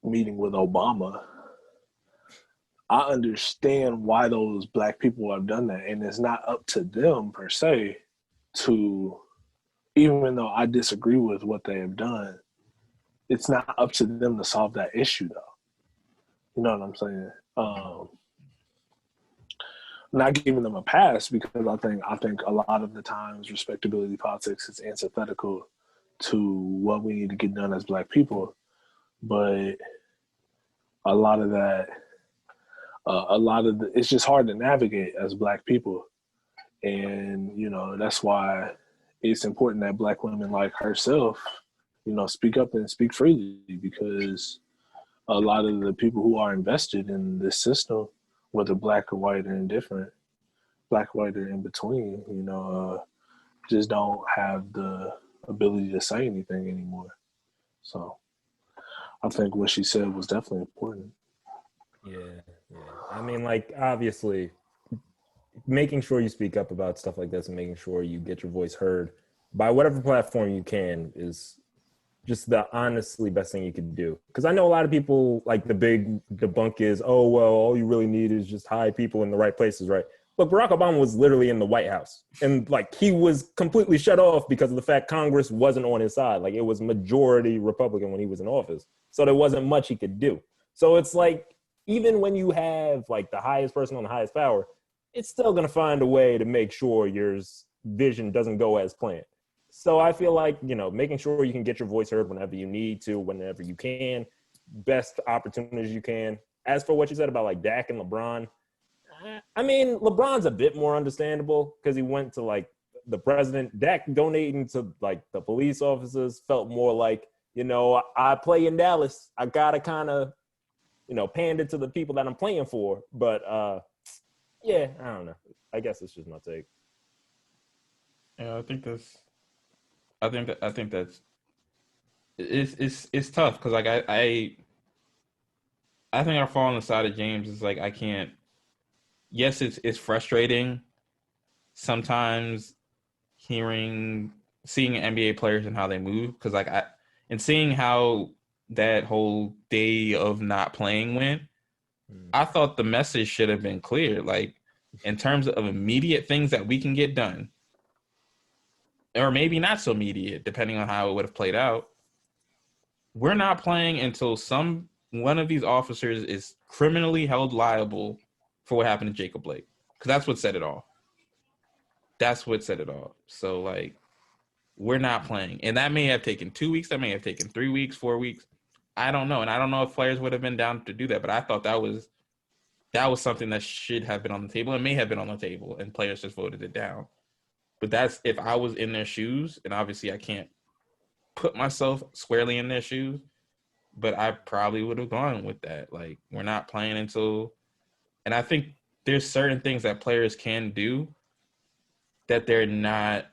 meeting with Obama, I understand why those Black people have done that. And it's not up to them per se to, even though I disagree with what they have done, it's not up to them to solve that issue though. You know what I'm saying? Not giving them a pass, because I think a lot of the times respectability politics is antithetical to what we need to get done as Black people. But a lot of it's just hard to navigate as Black people. And, that's why it's important that Black women like herself, speak up and speak freely, because a lot of the people who are invested in this system, whether Black or white or indifferent, Black, white, or in between, just don't have the ability to say anything anymore. So I think what she said was definitely important. Yeah. Yeah. I mean, like, obviously, making sure you speak up about stuff like this and making sure you get your voice heard by whatever platform you can is just the honestly best thing you could do. Because I know a lot of people, like, the big debunk is, oh, well, all you really need is just high people in the right places, right? But Barack Obama was literally in the White House. And, like, he was completely shut off because of the fact Congress wasn't on his side. Like, it was majority Republican when he was in office. So there wasn't much he could do. So it's like, even when you have, like, the highest person on the highest power, it's still going to find a way to make sure your vision doesn't go as planned. So I feel like, you know, making sure you can get your voice heard whenever you need to, whenever you can, best opportunities you can. As for what you said about like Dak and LeBron, I mean, LeBron's a bit more understandable because he went to like the president. Dak donating to like the police officers felt more like, you know, I play in Dallas. I got to kind of, you know, pander to the people that I'm playing for. But yeah, I don't know. I guess it's just my take. Yeah, I think that's it's tough because like I think I fall on the side of James. Is like I can't. Yes, it's frustrating sometimes seeing NBA players and how they move because like and seeing how that whole day of not playing went. I thought the message should have been clear, like in terms of immediate things that we can get done, or maybe not so immediate, depending on how it would have played out. We're not playing until one of these officers is criminally held liable for what happened to Jacob Blake, because that's what said it all. That's what said it all. So like, we're not playing, and that may have taken 2 weeks. That may have taken 3 weeks, 4 weeks. I don't know, and I don't know if players would have been down to do that. But I thought that was something that should have been on the table. It may have been on the table, and players just voted it down. But that's if I was in their shoes, and obviously I can't put myself squarely in their shoes, but I probably would have gone with that. Like, we're not playing until, and I think there's certain things that players can do that they're not,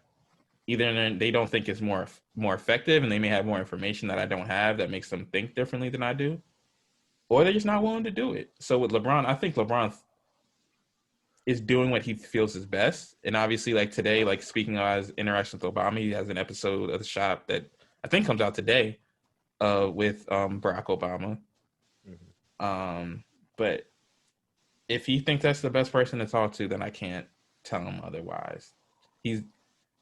either they don't think is more effective, and they may have more information that I don't have that makes them think differently than I do, or they're just not willing to do it. So with LeBron, I think LeBron is doing what he feels is best. And obviously, like today, like speaking of his interaction with Obama, he has an episode of The Shop that I think comes out today with Barack Obama. Mm-hmm. But if he thinks that's the best person to talk to, then I can't tell him otherwise.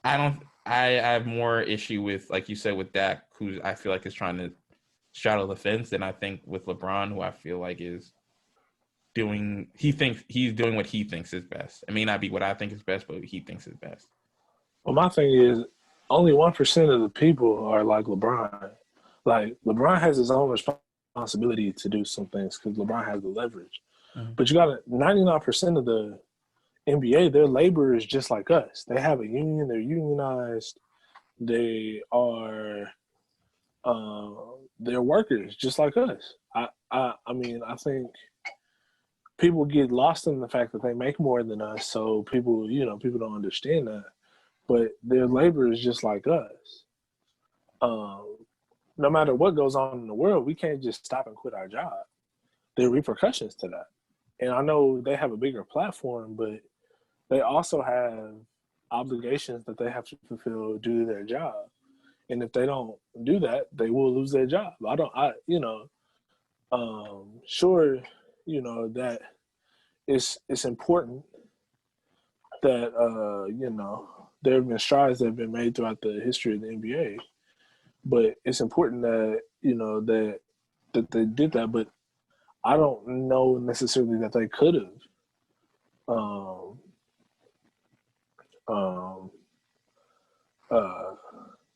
I have more issue with, like you said, with Dak, who I feel like is trying to straddle the fence, than I think with LeBron, who I feel like is he's doing what he thinks is best. It may not be what I think is best, but he thinks is best. Well, my thing is, only 1% of the people are like LeBron. Like, LeBron has his own responsibility to do some things because LeBron has the leverage. Mm-hmm. But you got 99% of the NBA, their labor is just like us. They have a union. They're unionized. They are they're workers just like us. I mean, I think people get lost in the fact that they make more than us. So people don't understand that. But their labor is just like us. No matter what goes on in the world, we can't just stop and quit our job. There are repercussions to that. And I know they have a bigger platform, but they also have obligations that they have to fulfill due to their job. And if they don't do that, they will lose their job. Sure, that it's important that, there have been strides that have been made throughout the history of the NBA, but it's important that, that they did that, but I don't know necessarily that they could have.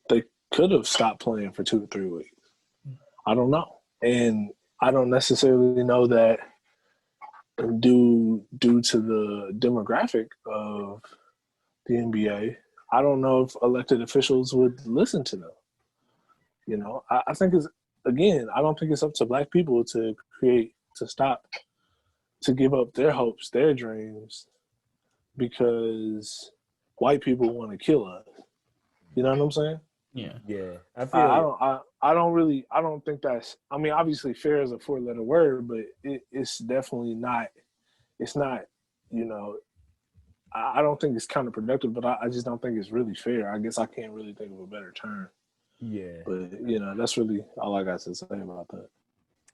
They could have stopped playing for 2 or 3 weeks. I don't know. And I don't necessarily know that due to the demographic of the NBA, I don't know if elected officials would listen to them. I think I don't think it's up to Black people to give up their hopes, their dreams, because white people want to kill us. You know what I'm saying? Yeah. Yeah, I feel I don't think that's. I mean, obviously, fair is a 4-letter word, but it's definitely not. It's not. You know, I don't think it's counterproductive, but I just don't think it's really fair. I guess I can't really think of a better term. yeah. But that's really all I got to say about that.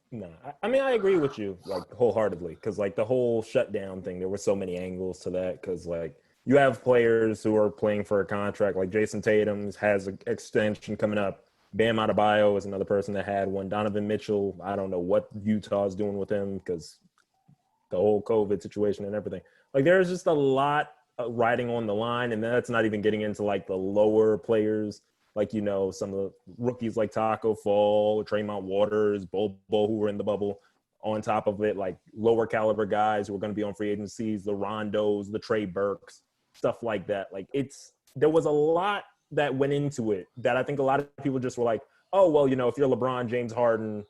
No, I mean I agree with you like wholeheartedly because like the whole shutdown thing, there were so many angles to that because like you have players who are playing for a contract like Jason Tatum has an extension coming up. Bam Adebayo is another person that had one. Donovan Mitchell, I don't know what Utah is doing with him because the whole COVID situation and everything. Like there's just a lot riding on the line, and that's not even getting into like the lower players, like some of the rookies like Taco Fall, Tremont Waters, Bobo, who were in the bubble. On top of it, like lower caliber guys who are going to be on free agencies, the Rondos, the Trey Burks, stuff like that. Like there was a lot that went into it that I think a lot of people just were like, oh well, if you're LeBron, James Harden,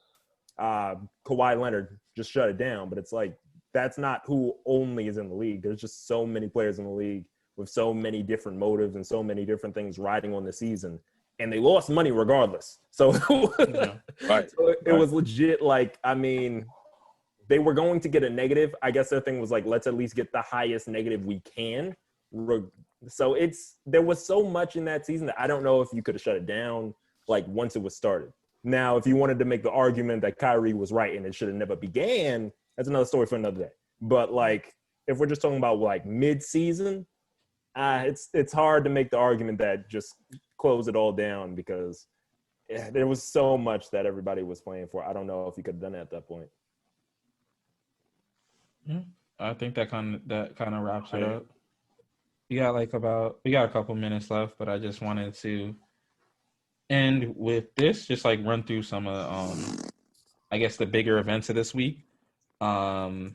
Kawhi Leonard, just shut it down. But it's like that's not who only is in the league. There's just so many players in the league with so many different motives and so many different things riding on the season. And they lost money regardless. So, Right. So it was legit. Like, I mean, they were going to get a negative. I guess their thing was like, let's at least get the highest negative we can. So there was so much in that season that I don't know if you could have shut it down like once it was started. Now, if you wanted to make the argument that Kyrie was right and it should have never began, that's another story for another day. But like, if we're just talking about like mid-season, it's hard to make the argument that just close it all down because there was so much that everybody was playing for. I don't know if you could have done it at that point. Yeah, I think that kind of wraps it up. We got a couple minutes left, but I just wanted to end with this, just like run through some of I guess the bigger events of this week. So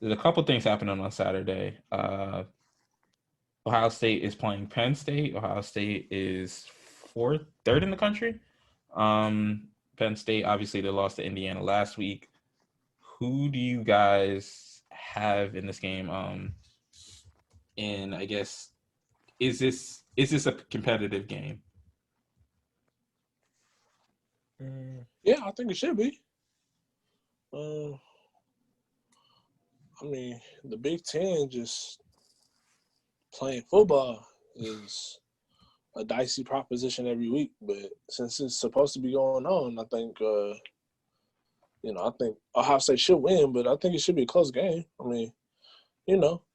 there's a couple things happening on Saturday. Ohio State is playing Penn State. Ohio State is third in the country. Penn State, obviously, they lost to Indiana last week. Who do you guys have in this game? And I guess is this a competitive game? Yeah, I think it should be. I mean, the Big Ten just playing football is a dicey proposition every week. But since it's supposed to be going on, I think, I think Ohio State should win, but I think it should be a close game. I mean,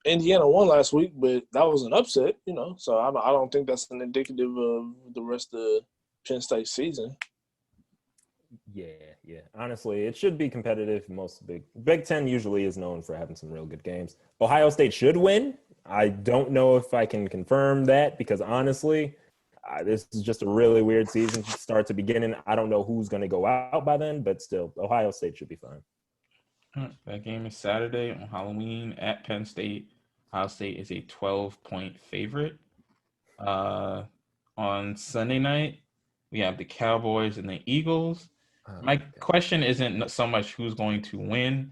Indiana won last week, but that was an upset, so I don't think that's an indicative of the rest of Penn State's season. Yeah. Honestly, it should be competitive. Most Big Ten usually is known for having some real good games. Ohio State should win. I don't know if I can confirm that because honestly, this is just a really weird season from start to beginning. I don't know who's going to go out by then, but still, Ohio State should be fine. That game is Saturday on Halloween at Penn State. Ohio State is a 12-point favorite. On Sunday night, we have the Cowboys and the Eagles. My question isn't so much who's going to win,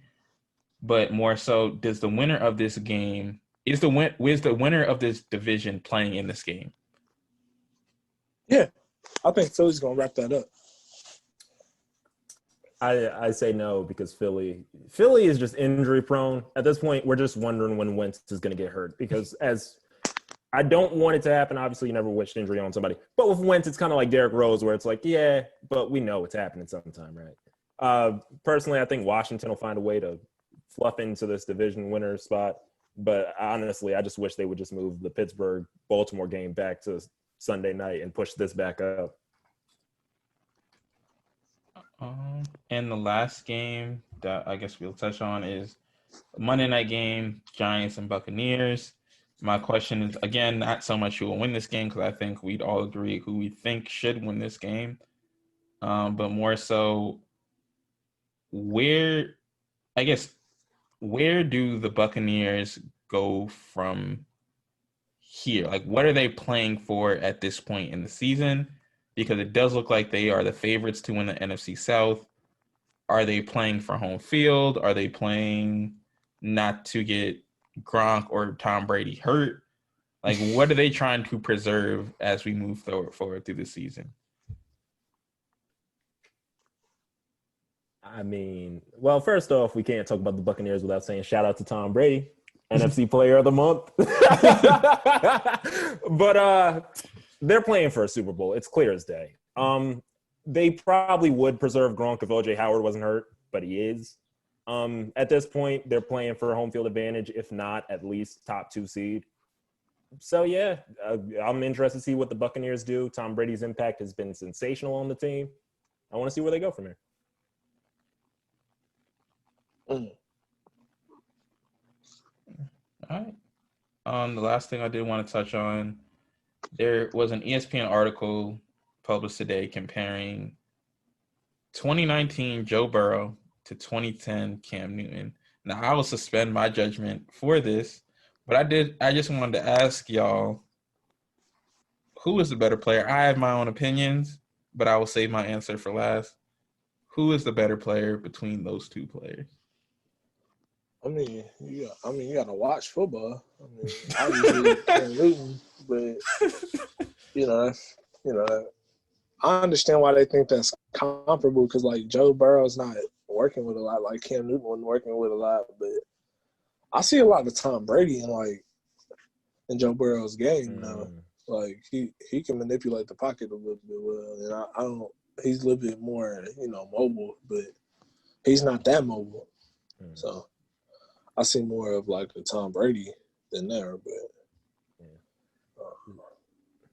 but more so, does the winner of this game is the winner of this division playing in this game? Yeah, I think Philly's gonna wrap that up. I say no because Philly is just injury prone. At this point, we're just wondering when Wentz is going to get hurt because as I don't want it to happen. Obviously, you never wish injury on somebody. But with Wentz, it's kind of like Derrick Rose where it's like, yeah, but we know it's happening sometime, right? Personally, I think Washington will find a way to fluff into this division winner spot. But honestly, I just wish they would just move the Pittsburgh-Baltimore game back to Sunday night and push this back up. And the last game that I guess we'll touch on is the Monday night game, Giants and Buccaneers. My question is, again, not so much who will win this game because I think we'd all agree who we think should win this game. But more so, where do the Buccaneers go from here? Like, what are they playing for at this point in the season? Because it does look like they are the favorites to win the NFC South. Are they playing for home field? Are they playing not to get Gronk or Tom Brady hurt? Like, what are they trying to preserve as we move forward through the season? I mean, well, first off, we can't talk about the Buccaneers without saying shout out to Tom Brady, NFC Player of the Month. But they're playing for a Super Bowl. It's clear as day. They probably would preserve Gronk if OJ Howard wasn't hurt, but he is. At this point, they're playing for home field advantage, if not at least top 2 seed. So, yeah, I'm interested to see what the Buccaneers do. Tom Brady's impact has been sensational on the team. I want to see where they go from here. All right. The last thing I did want to touch on, there was an ESPN article published today comparing 2019 Joe Burrow to 2010 Cam Newton. Now, I will suspend my judgment for this, but I just wanted to ask y'all, who is the better player? I have my own opinions, but I will save my answer for last. Who is the better player between those two players? I mean, you got to watch football. I mean, obviously Cam Newton, but I understand why they think that's comparable because like Joe Burrow's not working with a lot, like Cam Newton wasn't working with a lot, but I see a lot of Tom Brady in Joe Burrow's game now. Like he can manipulate the pocket a little bit well, and I don't. He's a little bit more mobile, but he's not that mobile. So I see more of like a Tom Brady than there, but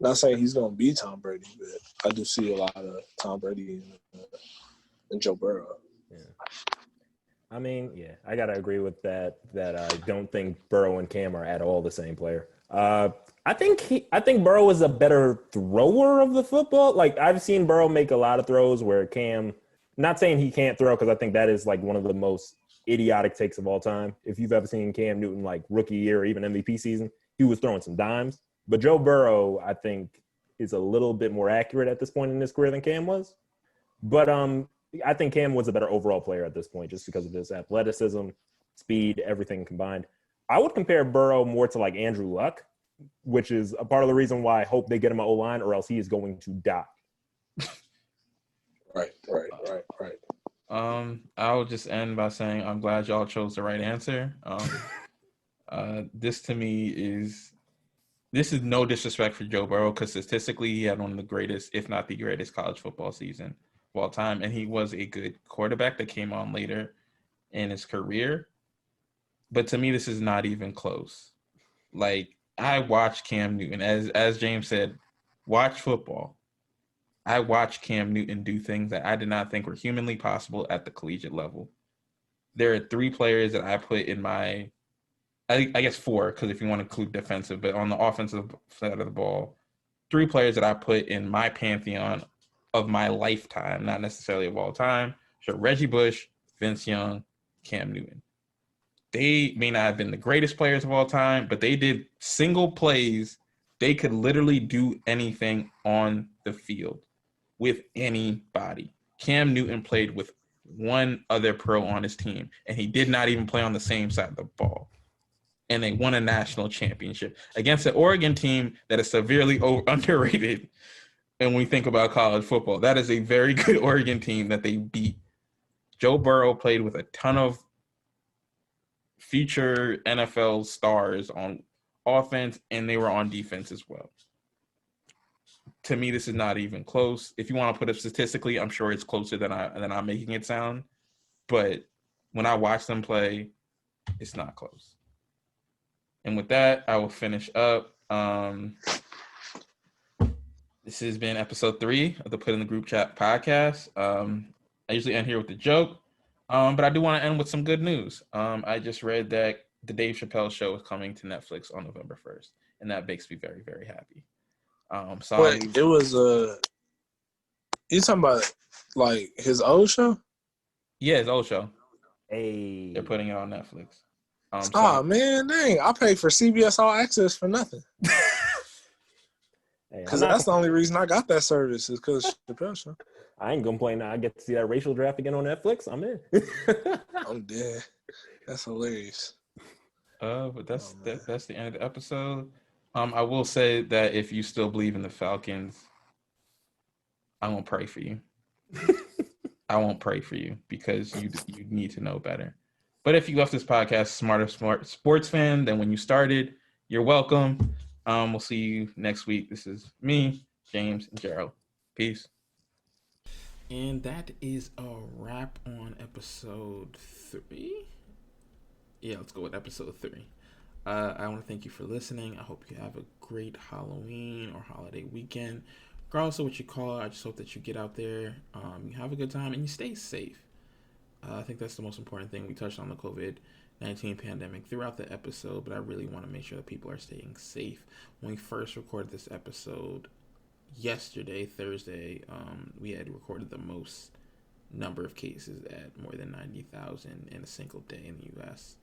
not saying he's gonna be Tom Brady, but I do see a lot of Tom Brady and Joe Burrow. Yeah. I mean, yeah, I gotta agree with that. That I don't think Burrow and Cam are at all the same player. I think Burrow is a better thrower of the football. Like I've seen Burrow make a lot of throws where Cam. Not saying he can't throw because I think that is like one of the most idiotic takes of all time. If you've ever seen Cam Newton like rookie year or even MVP season, he was throwing some dimes. But Joe Burrow, I think, is a little bit more accurate at this point in his career than Cam was. But I think Cam was a better overall player at this point just because of his athleticism, speed, everything combined. I would compare Burrow more to like Andrew Luck, which is a part of the reason why I hope they get him an O-line or else he is going to die. Right. I'll just end by saying I'm glad y'all chose the right answer. This to me is no disrespect for Joe Burrow because statistically he had one of the greatest, if not the greatest, college football season of all time, and he was a good quarterback that came on later in his career. But to me, this is not even close. Like I watched Cam Newton, as James said, watch football. I watched Cam Newton do things that I did not think were humanly possible at the collegiate level. There are 3 players that I put in my, I guess 4, because if you want to include defensive, but on the offensive side of the ball, 3 players that I put in my pantheon of my lifetime, not necessarily of all time. So Reggie Bush, Vince Young, Cam Newton. They may not have been the greatest players of all time, but they did single plays. They could literally do anything on the field with anybody. Cam Newton played with one other pro on his team, and he did not even play on the same side of the ball. And they won a national championship against an Oregon team that is severely underrated. And when we think about college football, that is a very good Oregon team that they beat. Joe Burrow played with a ton of future NFL stars on offense, and they were on defense as well. To me, this is not even close. If you want to put it statistically, I'm sure it's closer than I'm making it sound. But when I watch them play, it's not close. And with that, I will finish up. This has been episode 3 of the Put in the Group Chat podcast. I usually end here with a joke, but I do want to end with some good news. I just read that the Dave Chappelle show is coming to Netflix on November 1st, and that makes me very, very happy. Wait, it was you talking about like his old show? Yeah, his old show. Hey, They're putting it on Netflix. Man, dang! I paid for CBS All Access for nothing. Because that's the only reason I got that service is because Chappelle show. I ain't complaining. I get to see that racial draft again on Netflix. I'm in. I'm dead. That's hilarious. But that's the end of the episode. I will say that if you still believe in the Falcons, I won't pray for you. I won't pray for you because you need to know better. But if you left this podcast smart sports fan than when you started, you're welcome. We'll see you next week. This is me, James, and Gerald. Peace. And that is a wrap on episode 3. Yeah, let's go with episode 3. I want to thank you for listening. I hope you have a great Halloween or holiday weekend. Regardless of what you call it, I just hope that you get out there, you have a good time, and you stay safe. I think that's the most important thing. We touched on the COVID-19 pandemic throughout the episode, but I really want to make sure that people are staying safe. When we first recorded this episode yesterday, Thursday, we had recorded the most number of cases at more than 90,000 in a single day in the U.S.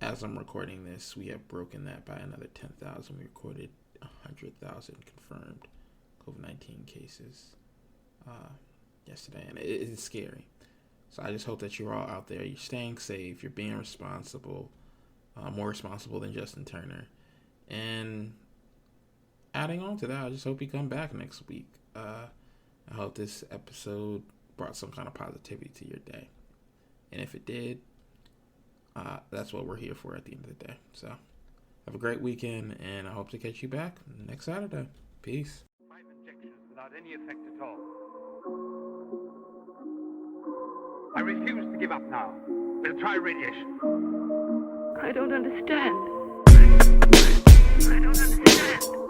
As I'm recording this, we have broken that by another 10,000. We recorded 100,000 confirmed COVID-19 cases yesterday, and it is scary. So I just hope that you're all out there. You're staying safe. You're being responsible, more responsible than Justin Turner. And adding on to that, I just hope you come back next week. I hope this episode brought some kind of positivity to your day. And if it did, that's what we're here for at the end of the day. So have a great weekend, and I hope to catch you back next Saturday. Peace. 5 injections without any effect at all. I refuse to give up now. We'll try radiation. I don't understand. I don't understand.